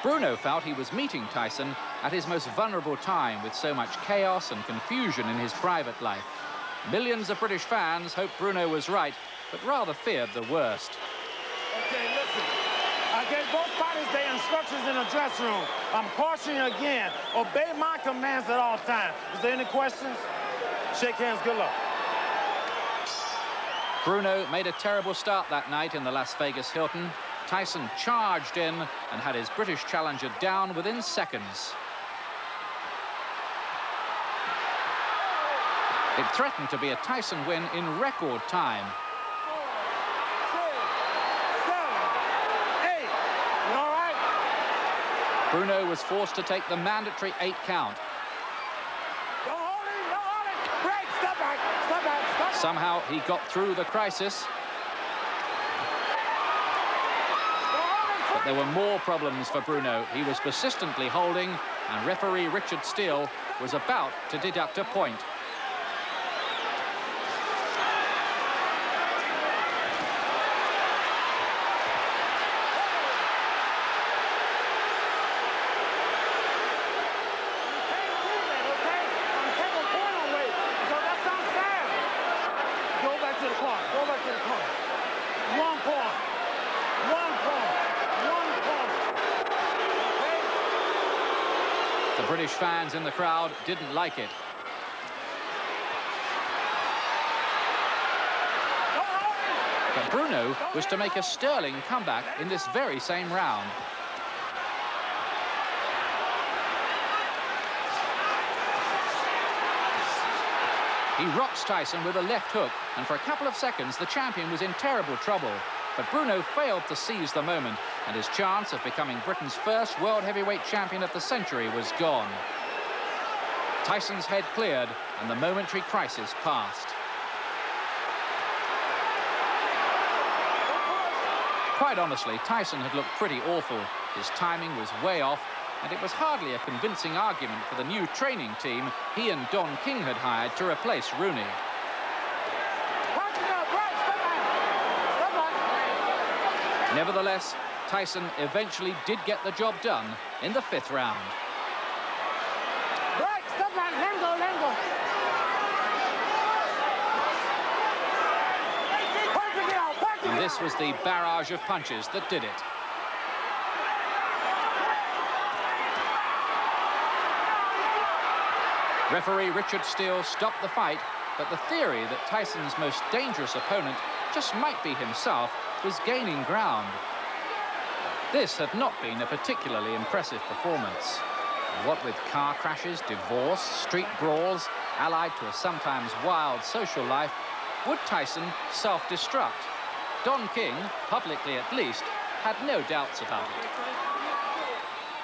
Bruno felt he was meeting Tyson at his most vulnerable time, with so much chaos and confusion in his private life. Millions of British fans hoped Bruno was right, but rather feared the worst. Okay, listen. I gave both fighters their instructions in the dressing room. I'm cautioning you again. Obey my commands at all times. Is there any questions? Shake hands, good luck. Bruno made a terrible start that night in the Las Vegas Hilton. Tyson charged in and had his British challenger down within seconds. It threatened to be a Tyson win in record time. 4, 6, 7, 8. You all right? Bruno was forced to take the mandatory 8 count. Somehow he got through the crisis. But there were more problems for Bruno. He was persistently holding, and referee Richard Steele was about to deduct a point. The British fans in the crowd didn't like it. But Bruno was to make a sterling comeback in this very same round. He rocks Tyson with a left hook, and for a couple of seconds the champion was in terrible trouble. But Bruno failed to seize the moment, and his chance of becoming Britain's first world heavyweight champion of the century was gone. Tyson's head cleared, and the momentary crisis passed. Quite honestly, Tyson had looked pretty awful. His timing was way off, and it was hardly a convincing argument for the new training team he and Don King had hired to replace Rooney. Nevertheless, Tyson eventually did get the job done in the 5th round. And this was the barrage of punches that did it. Referee Richard Steele stopped the fight, but the theory that Tyson's most dangerous opponent just might be himself was gaining ground. This had not been a particularly impressive performance. And what with car crashes, divorce, street brawls, allied to a sometimes wild social life, would Tyson self-destruct? Don King, publicly at least, had no doubts about it.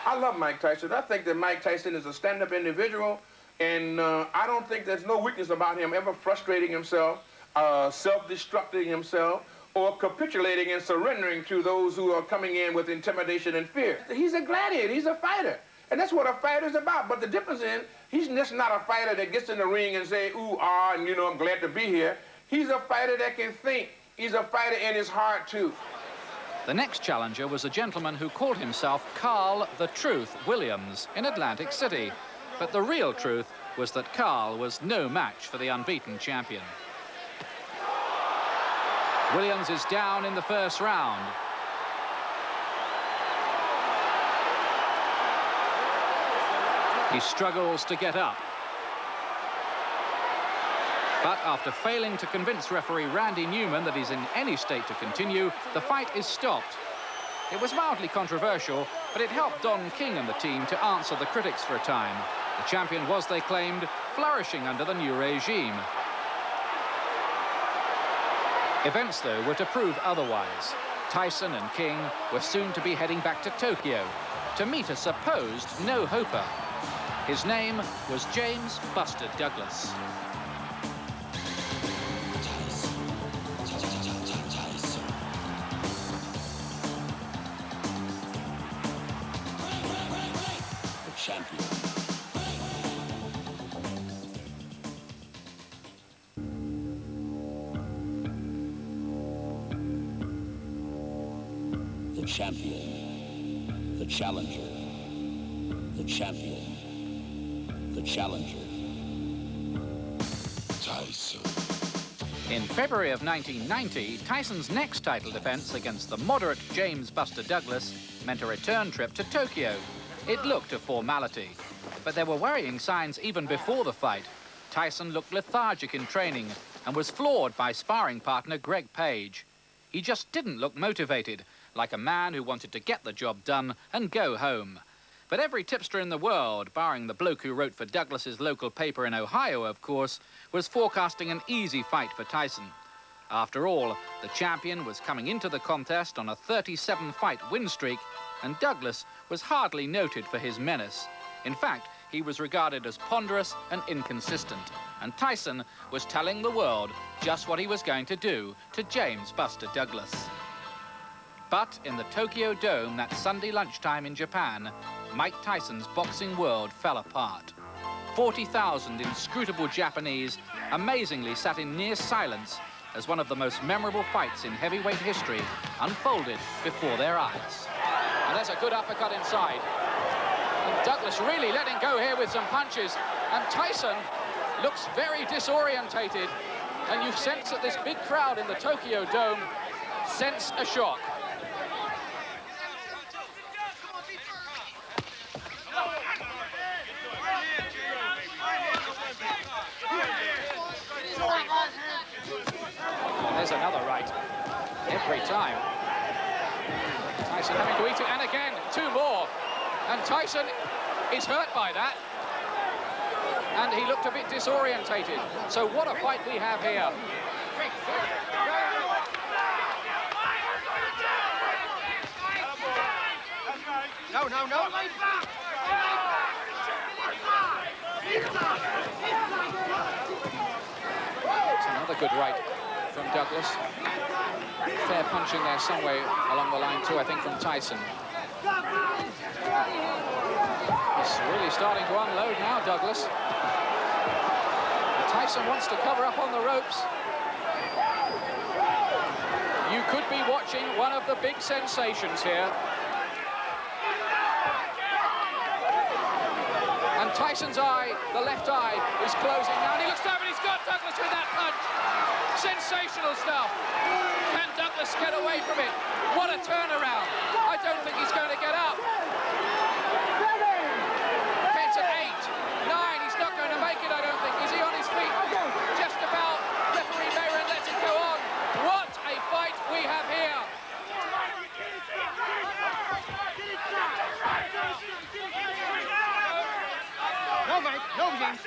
I love Mike Tyson. I think that Mike Tyson is a stand-up individual, and I don't think there's no weakness about him ever frustrating himself, self-destructing himself, or capitulating and surrendering to those who are coming in with intimidation and fear. He's a gladiator, he's a fighter, and that's what a fighter's about. But the difference is, he's just not a fighter that gets in the ring and say, ooh, ah, and you know, I'm glad to be here. He's a fighter that can think. He's a fighter in his heart, too. The next challenger was a gentleman who called himself Carl the Truth Williams in Atlantic City. But the real truth was that Carl was no match for the unbeaten champion. Williams is down in the 1st round. He struggles to get up. But after failing to convince referee Randy Newman that he's in any state to continue, the fight is stopped. It was mildly controversial, but it helped Don King and the team to answer the critics for a time. The champion was, they claimed, flourishing under the new regime. Events, though, were to prove otherwise. Tyson and King were soon to be heading back to Tokyo to meet a supposed no-hoper. His name was James Buster Douglas. Champion. The champion, the challenger, the champion, the challenger. Tyson. In February of 1990, Tyson's next title defense against the moderate James Buster Douglas meant a return trip to Tokyo. It looked a formality, but there were worrying signs even before the fight. Tyson looked lethargic in training and was floored by sparring partner Greg Page. He just didn't look motivated, like a man who wanted to get the job done and go home. But every tipster in the world, barring the bloke who wrote for Douglas's local paper in Ohio, of course, was forecasting an easy fight for Tyson. After all, the champion was coming into the contest on a 37-fight win streak, and Douglas was hardly noted for his menace. In fact, he was regarded as ponderous and inconsistent, and Tyson was telling the world just what he was going to do to James Buster Douglas. But in the Tokyo Dome that Sunday lunchtime in Japan, Mike Tyson's boxing world fell apart. 40,000 inscrutable Japanese amazingly sat in near silence as one of the most memorable fights in heavyweight history unfolded before their eyes. And there's a good uppercut inside. And Douglas really letting go here with some punches. And Tyson looks very disorientated. And you sense that this big crowd in the Tokyo Dome sense a shock. And there's another right. Every time. Tyson having to eat it, and again, two more. And Tyson is hurt by that. And he looked a bit disorientated. So what a fight we have here. No. It's another good right from Douglas. Fair punching there some way along the line too, I think, from Tyson. He's really starting to unload now, Douglas. And Tyson wants to cover up on the ropes. You could be watching one of the big sensations here. And Tyson's eye, the left eye, is closing now. And he looks down and he's got Douglas with that punch. Sensational stuff. Can Douglas get away from it? What a turnaround. I don't think he's going to get up. It's at 8, 9. He's not going to make it, I don't think. Is he on his feet? Just about. Referee Mayron lets it go on. What a fight we have here. No, Mike. No, James.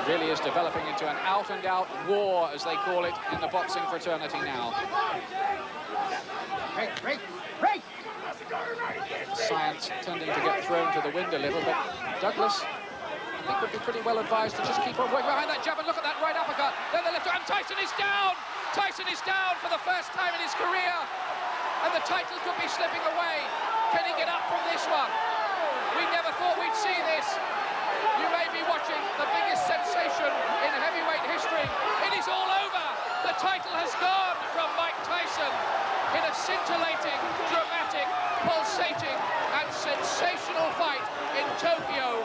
Really is developing into an out-and-out war, as they call it, in the boxing fraternity now. Break. Science tending to get thrown to the wind a little, but Douglas, I think, would be pretty well advised to just keep on working behind that jab, and look at that right uppercut. Then the left, and Tyson is down! Tyson is down for the first time in his career, and the title could be slipping away. Can he get up from this one? We never thought we'd see this. You may be watching the biggest sensation in heavyweight history. It is all over. The title has gone from Mike Tyson in a scintillating, dramatic, pulsating and sensational fight in Tokyo.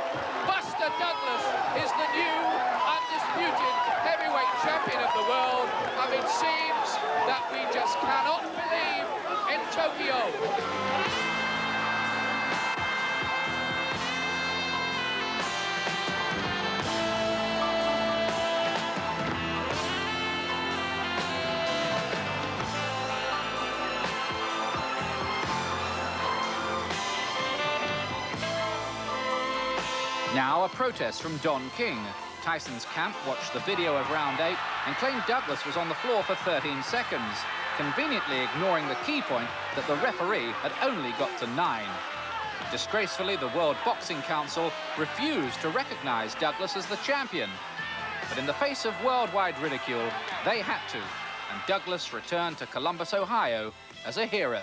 Buster Douglas is the new undisputed heavyweight champion of the world. And it seems that we just cannot believe in Tokyo. Now a protest from Don King. Tyson's camp watched the video of round 8 and claimed Douglas was on the floor for 13 seconds, conveniently ignoring the key point that the referee had only got to 9. Disgracefully, the World Boxing Council refused to recognize Douglas as the champion. But in the face of worldwide ridicule, they had to, and Douglas returned to Columbus, Ohio as a hero.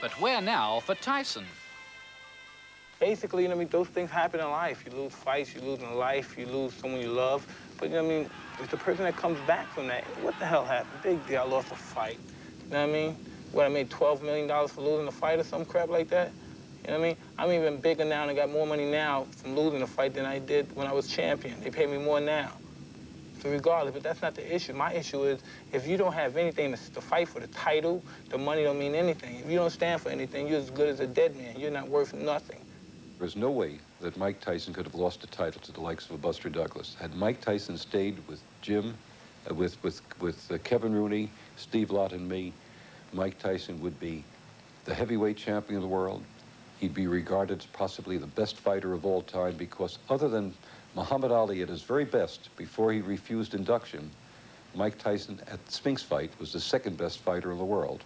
But where now for Tyson? Basically, you know what I mean, those things happen in life. You lose fights, you lose in life, you lose someone you love. But, you know what I mean, it's the person that comes back from that. What the hell happened? Big deal, I lost a fight. You know what I mean? What, I made $12 million for losing a fight or some crap like that? You know what I mean? I'm even bigger now and I got more money now from losing a fight than I did when I was champion. They pay me more now. So regardless, but that's not the issue. My issue is if you don't have anything to fight for, the title, the money don't mean anything. If you don't stand for anything, you're as good as a dead man. You're not worth nothing. There's no way that Mike Tyson could have lost the title to the likes of a Buster Douglas. Had Mike Tyson stayed with Jim, with Kevin Rooney, Steve Lott, and me, Mike Tyson would be the heavyweight champion of the world. He'd be regarded as possibly the best fighter of all time because other than Muhammad Ali at his very best before he refused induction, Mike Tyson at the Spinks fight was the second best fighter in the world.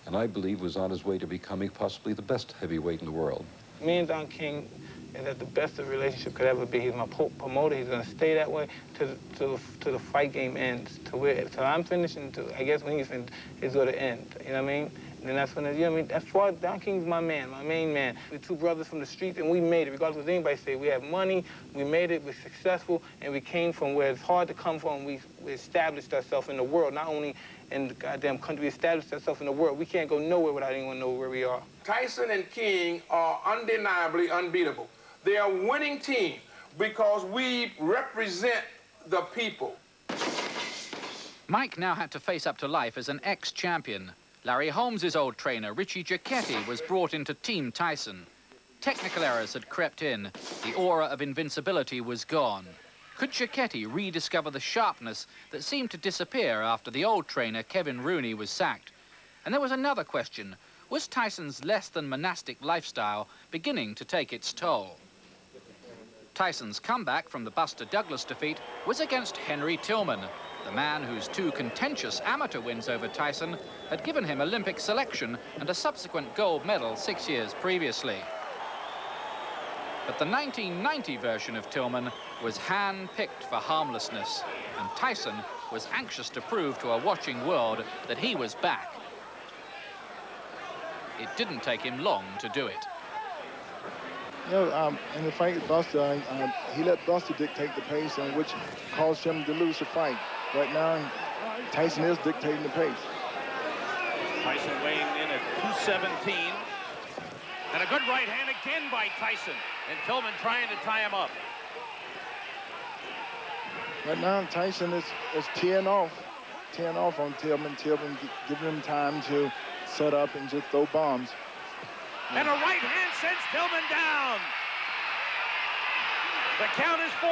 And I believe was on his way to becoming possibly the best heavyweight in the world. Me and Don King is at the best the relationship could ever be. He's my promoter. He's going to stay that way till the fight game ends. Till I'm finishing, I guess when he's finished, it's going to end. You know what I mean? And then that's when, you know what I mean? That's why Don King's my man, my main man. We're two brothers from the streets, and we made it. Regardless of what anybody say, we have money, we made it, we're successful, and we came from where it's hard to come from. We established ourselves in the world, not only in the goddamn country, we established ourselves in the world. We can't go nowhere without anyone knowing where we are. Tyson and King are undeniably unbeatable. They are a winning team because we represent the people. Mike now had to face up to life as an ex-champion. Larry Holmes' old trainer, Richie Giacchetti, was brought into Team Tyson. Technical errors had crept in. The aura of invincibility was gone. Could Giacchetti rediscover the sharpness that seemed to disappear after the old trainer, Kevin Rooney, was sacked? And there was another question. Was Tyson's less than monastic lifestyle beginning to take its toll? Tyson's comeback from the Buster Douglas defeat was against Henry Tillman, the man whose 2 contentious amateur wins over Tyson had given him Olympic selection and a subsequent gold medal 6 years previously. But the 1990 version of Tillman was hand-picked for harmlessness, and Tyson was anxious to prove to a watching world that he was back. It didn't take him long to do it. You know, in the fight with Buster, he let Buster dictate the pace, and which caused him to lose the fight. Right now, Tyson is dictating the pace. Tyson weighing in at 217. And a good right hand again by Tyson. And Tillman trying to tie him up. Right now, Tyson is teeing off on Tillman. Tillman giving him time to set up and just throw bombs. And a right hand sends Tillman down. The count is 4.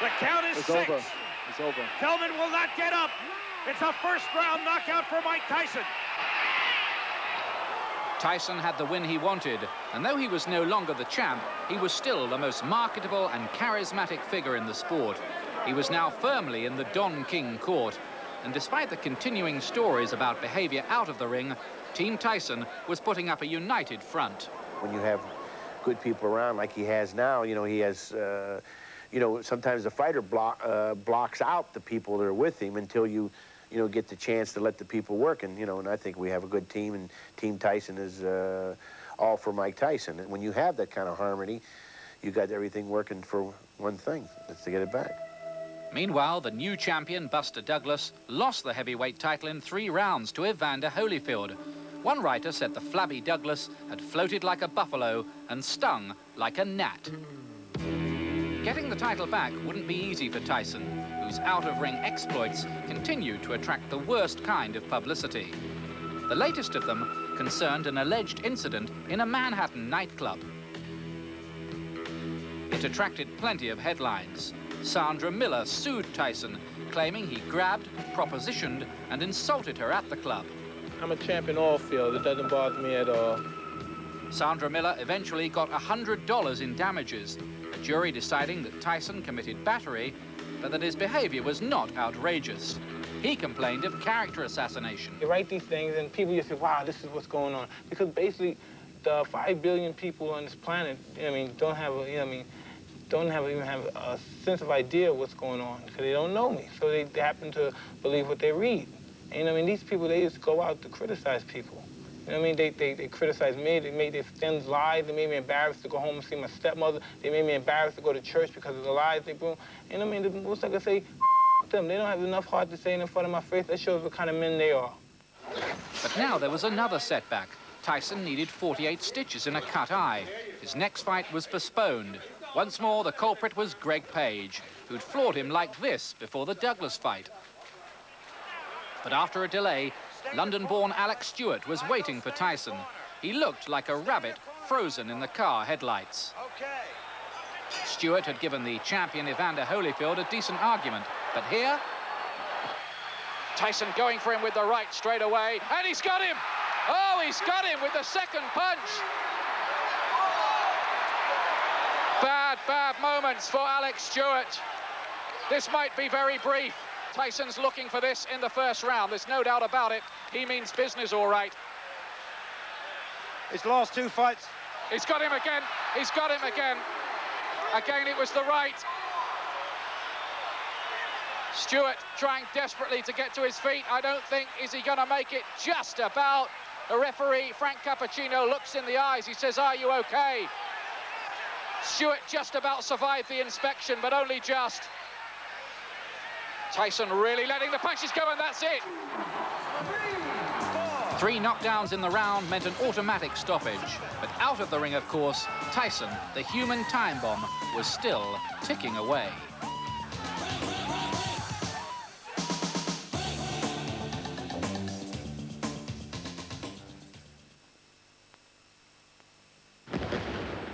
The count is 6. Over. It's over. Tillman will not get up. It's a first-round knockout for Mike Tyson. Tyson had the win he wanted, and though he was no longer the champ, he was still the most marketable and charismatic figure in the sport. He was now firmly in the Don King court, and despite the continuing stories about behavior out of the ring, Team Tyson was putting up a united front. When you have good people around like he has now, you know, he has, you know, sometimes the fighter blocks out the people that are with him until you know, get the chance to let the people work. And, you know, and I think we have a good team, and Team Tyson is all for Mike Tyson. And when you have that kind of harmony, you got everything working for one thing, that's to get it back. Meanwhile, the new champion, Buster Douglas, lost the heavyweight title in 3 rounds to Evander Holyfield. One writer said the flabby Douglas had floated like a buffalo and stung like a gnat. Getting the title back wouldn't be easy for Tyson, whose out-of-ring exploits continued to attract the worst kind of publicity. The latest of them concerned an alleged incident in a Manhattan nightclub. It attracted plenty of headlines. Sandra Miller sued Tyson, claiming he grabbed, propositioned, and insulted her at the club. I'm a champion all field. It doesn't bother me at all. Sandra Miller eventually got $100 in damages, a jury deciding that Tyson committed battery, but that his behavior was not outrageous. He complained of character assassination. You write these things and people just say, wow, this is what's going on. Because basically, the 5 billion people on this planet, don't have a, don't even have a sense of idea of what's going on because they don't know me. So they happen to believe what they read. And these people, they just go out to criticize people. They criticize me. They send lies. They made me embarrassed to go home and see my stepmother. They made me embarrassed to go to church because of the lies they bring. And the most I can say, them. They don't have enough heart to say it in front of my face. That shows what kind of men they are. But now there was another setback. Tyson needed 48 stitches in a cut eye. His next fight was postponed. Once more, the culprit was Greg Page, who'd floored him like this before the Douglas fight. But after a delay, London-born Alex Stewart was waiting for Tyson. He looked like a rabbit frozen in the car headlights. Stewart had given the champion Evander Holyfield a decent argument, but here, Tyson going for him with the right straight away, and he's got him! Oh, he's got him with the second punch! Bad moments for Alex Stewart. This might be very brief. Tyson's looking for this in the first round. There's no doubt about it. He means business, all right. His last 2 fights. He's got him again. He's got him again. Again, it was the right. Stewart trying desperately to get to his feet. I don't think, is he going to make it? Just about. The referee, Frank Cappuccino, looks in the eyes. He says, are you okay? Stewart just about survived the inspection, but only just. Tyson really letting the punches go, and that's it. 3 knockdowns in the round meant an automatic stoppage. But out of the ring, of course, Tyson, the human time bomb, was still ticking away.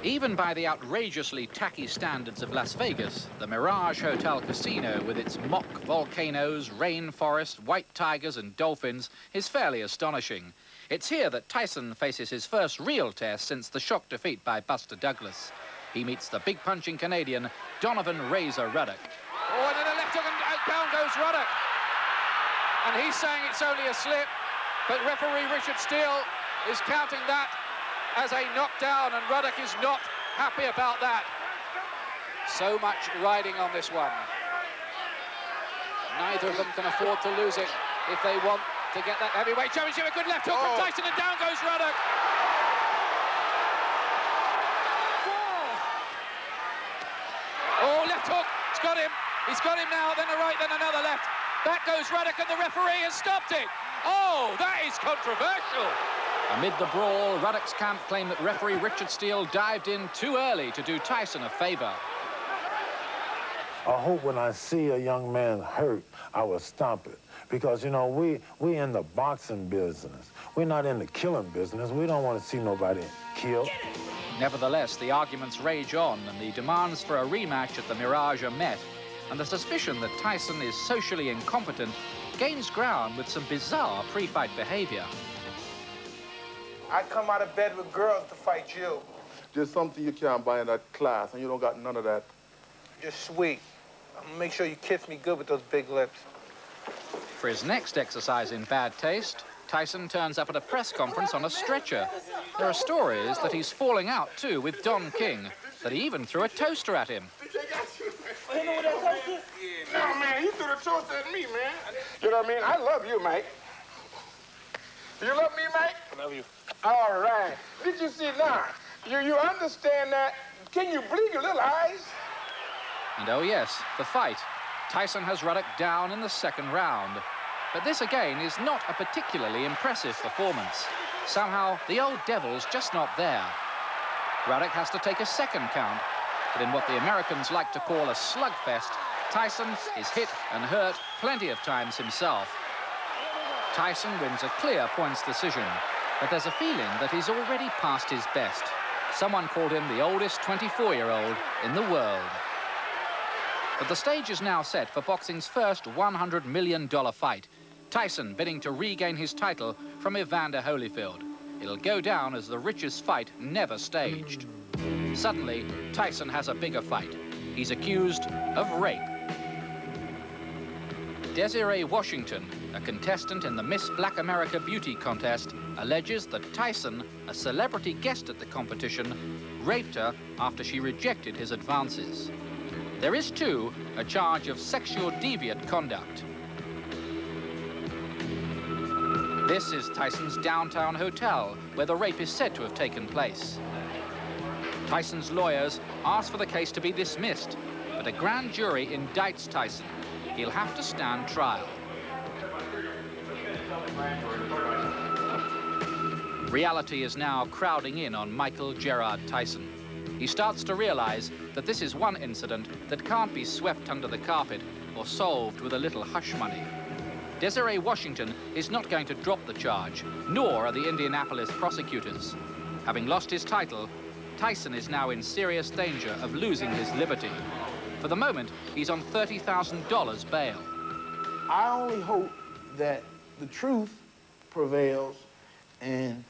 Even by the outrageously tacky standards of Las Vegas, the Mirage Hotel Casino, with its mock volcanoes, rainforest, white tigers and dolphins, is fairly astonishing. It's here that Tyson faces his first real test since the shock defeat by Buster Douglas. He meets the big-punching Canadian, Donovan Razor Ruddock. Oh, and then a left hook, and down goes Ruddock. And he's saying it's only a slip, but referee Richard Steele is counting that as a knockdown, and Ruddock is not happy about that. So much riding on this one. Neither of them can afford to lose it if they want to get that heavyweight championship. A good left hook from Tyson, and down goes Ruddock. Oh, left hook, he's got him. He's got him now, then a right, then another left. Back goes Ruddock, and the referee has stopped it. Oh, that is controversial. Amid the brawl, Ruddock's camp claimed that referee Richard Steele dived in too early to do Tyson a favor. I hope when I see a young man hurt, I will stop it. Because, you know, we in the boxing business. We're not in the killing business. We don't want to see nobody killed. Nevertheless, the arguments rage on, and the demands for a rematch at the Mirage are met. And the suspicion that Tyson is socially incompetent gains ground with some bizarre pre-fight behavior. I come out of bed with girls to fight you. There's something you can't buy in that class, and you don't got none of that. You're sweet. I'm gonna make sure you kiss me good with those big lips. For his next exercise in bad taste, Tyson turns up at a press conference on a stretcher. There are stories that he's falling out, too, with Don King, that he even threw a toaster at him. No, man, he threw the toaster at me, man. You know what I mean? I love you, Mike. Do you love me, Mike? I love you. All right. Did you see now? You understand that? Can you blink your little eyes? And oh yes, the fight. Tyson has Ruddock down in the second round. But this again is not a particularly impressive performance. Somehow, the old devil's just not there. Ruddock has to take a second count, but in what the Americans like to call a slugfest, Tyson is hit and hurt plenty of times himself. Tyson wins a clear points decision, but there's a feeling that he's already past his best. Someone called him the oldest 24-year-old in the world. But the stage is now set for boxing's first $100 million fight. Tyson bidding to regain his title from Evander Holyfield. It'll go down as the richest fight never staged. Suddenly, Tyson has a bigger fight. He's accused of rape. Desiree Washington, a contestant in the Miss Black America Beauty Contest, alleges that Tyson, a celebrity guest at the competition, raped her after she rejected his advances. There is, too, a charge of sexual deviant conduct. This is Tyson's downtown hotel, where the rape is said to have taken place. Tyson's lawyers ask for the case to be dismissed, but a grand jury indicts Tyson. He'll have to stand trial. Reality is now crowding in on Michael Gerard Tyson. He starts to realize that this is one incident that can't be swept under the carpet or solved with a little hush money. Desiree Washington is not going to drop the charge, nor are the Indianapolis prosecutors. Having lost his title, Tyson is now in serious danger of losing his liberty. For the moment, he's on $30,000 bail. I only hope that the truth prevails and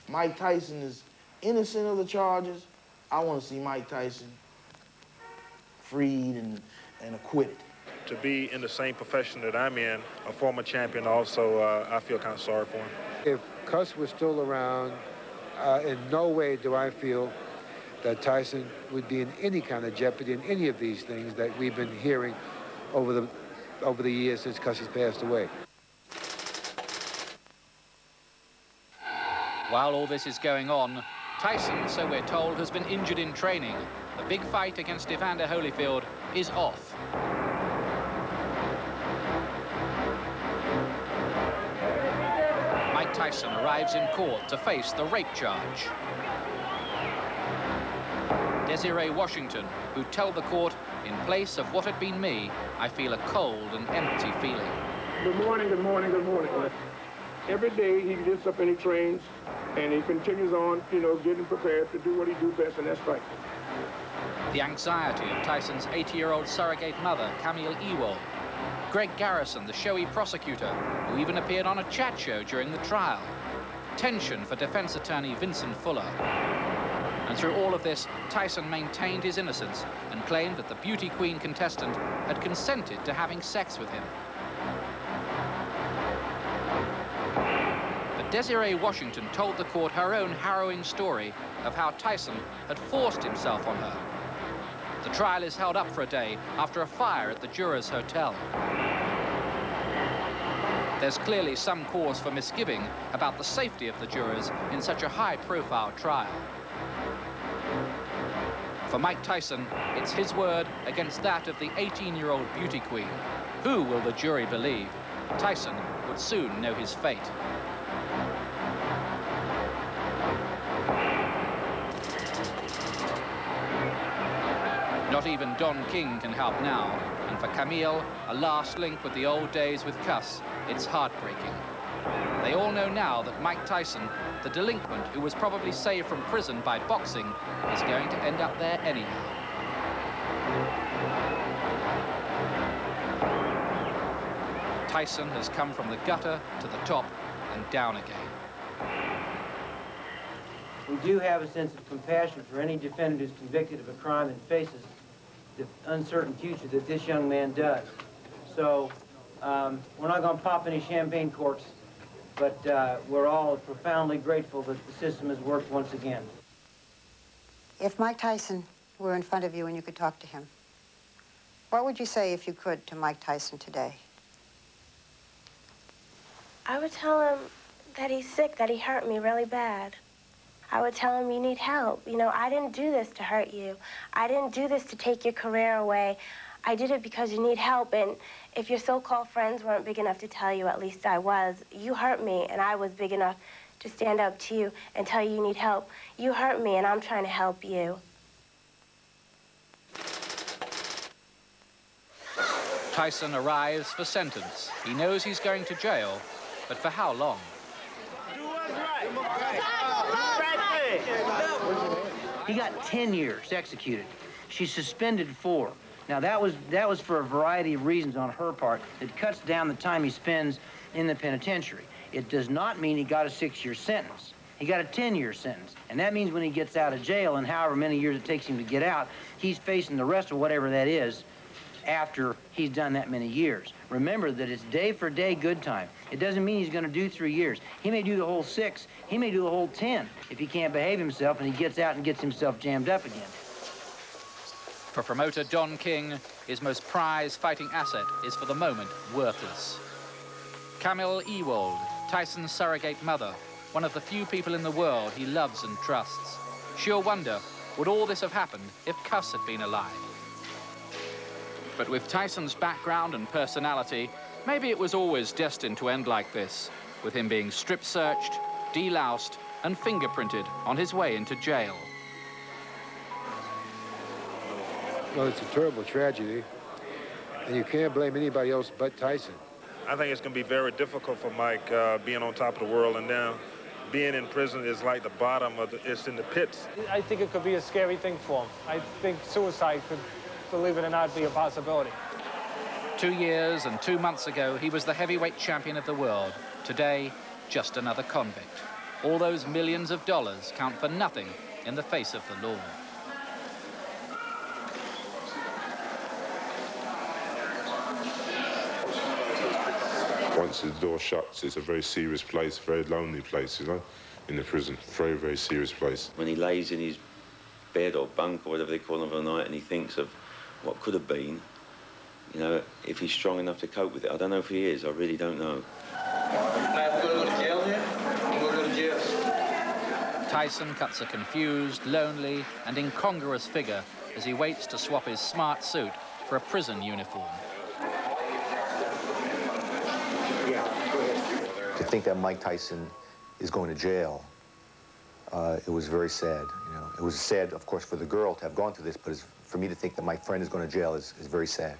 Mike Tyson is innocent of the charges. I want to see Mike Tyson freed and acquitted. To be in the same profession that I'm in, a former champion also, I feel kind of sorry for him. If Cuss was still around, in no way do I feel that Tyson would be in any kind of jeopardy in any of these things that we've been hearing over the years since Cuss has passed away. While all this is going on, Tyson, so we're told, has been injured in training. The big fight against Evander Holyfield is off. Mike Tyson arrives in court to face the rape charge. Desiree Washington, who told the court, in place of what had been me, I feel a cold and empty feeling. Good morning, good morning, good morning. Every day he gets up and he trains, and he continues on, you know, getting prepared to do what he do best, and that's fight. The anxiety of Tyson's 80-year-old surrogate mother, Camille Ewald. Greg Garrison, the showy prosecutor, who even appeared on a chat show during the trial. Tension for defense attorney Vincent Fuller. And through all of this, Tyson maintained his innocence and claimed that the beauty queen contestant had consented to having sex with him. But Desiree Washington told the court her own harrowing story of how Tyson had forced himself on her. The trial is held up for a day after a fire at the jurors' hotel. There's clearly some cause for misgiving about the safety of the jurors in such a high-profile trial. For Mike Tyson, it's his word against that of the 18-year-old beauty queen. Who will the jury believe? Tyson would soon know his fate. Not even Don King can help now, and for Camille, a last link with the old days with Cuss, it's heartbreaking. They all know now that Mike Tyson, the delinquent who was probably saved from prison by boxing, is going to end up there anyhow. Tyson has come from the gutter to the top and down again. We do have a sense of compassion for any defendant who's convicted of a crime and faces the uncertain future that this young man does. So we're not going to pop any champagne corks, but we're all profoundly grateful that the system has worked once again. If Mike Tyson were in front of you and you could talk to him, what would you say, if you could, to Mike Tyson today? I would tell him that he's sick, that he hurt me really bad. I would tell him you need help. You know, I didn't do this to hurt you. I didn't do this to take your career away. I did it because you need help, and if your so-called friends weren't big enough to tell you, at least I was. You hurt me, and I was big enough to stand up to you and tell you you need help. You hurt me, and I'm trying to help you. Tyson arrives for sentence. He knows he's going to jail, but for how long? He got 10 years executed. She's suspended 4. Now, that was for a variety of reasons on her part. It cuts down the time he spends in the penitentiary. It does not mean he got a 6-year sentence. He got a 10-year sentence. And that means when he gets out of jail, and however many years it takes him to get out, he's facing the rest of whatever that is after he's done that many years. Remember that it's day for day good time. It doesn't mean he's going to do 3 years. He may do the whole 6. He may do the whole 10 if he can't behave himself and he gets out and gets himself jammed up again. For promoter Don King, his most prized fighting asset is for the moment worthless. Camille Ewald, Tyson's surrogate mother, one of the few people in the world he loves and trusts. She'll wonder, would all this have happened if Cuss had been alive? But with Tyson's background and personality, maybe it was always destined to end like this, with him being strip-searched, deloused, and fingerprinted on his way into jail. Well, it's a terrible tragedy, and you can't blame anybody else but Tyson. I think it's going to be very difficult for Mike being on top of the world, and now being in prison is like the bottom of it's in the pits. I think it could be a scary thing for him. I think suicide could, believe it or not, be a possibility. 2 years and 2 months ago, he was the heavyweight champion of the world. Today, just another convict. All those millions of dollars count for nothing in the face of the law. Once the door shuts, it's a very serious place, very lonely place, you know, in the prison. Very, very serious place. When he lays in his bed or bunk or whatever they call him for the night and he thinks of what could have been, you know, if he's strong enough to cope with it. I don't know if he is. I really don't know. We're going to go to jail here? We're going to go to jail. Tyson cuts a confused, lonely, and incongruous figure as he waits to swap his smart suit for a prison uniform. To think that Mike Tyson is going to jail, it was very sad. You know, it was sad, of course, for the girl to have gone through this, but for me to think that my friend is going to jail is very sad.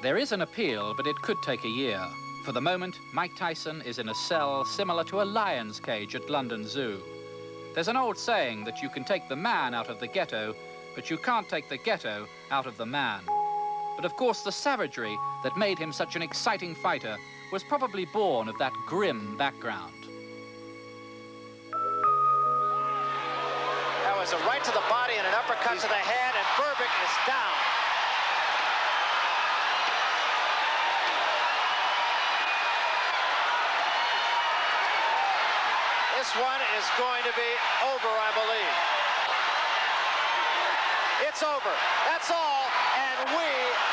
There is an appeal, but it could take a year. For the moment, Mike Tyson is in a cell similar to a lion's cage at London Zoo. There's an old saying that you can take the man out of the ghetto, but you can't take the ghetto out of the man. But of course, the savagery that made him such an exciting fighter was probably born of that grim background. That was a right to the body and an uppercut to the head, and Berbick is down. This one is going to be over, I believe. It's over. That's all, and we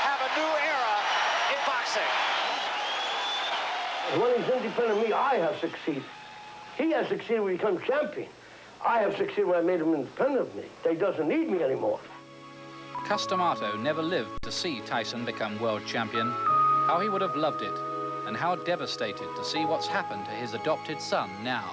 have a new era in boxing. When he's independent of me, I have succeeded. He has succeeded when he becomes champion. I have succeeded when I made him independent of me. He doesn't need me anymore. Cus D'Amato never lived to see Tyson become world champion. How he would have loved it, and how devastated to see what's happened to his adopted son now.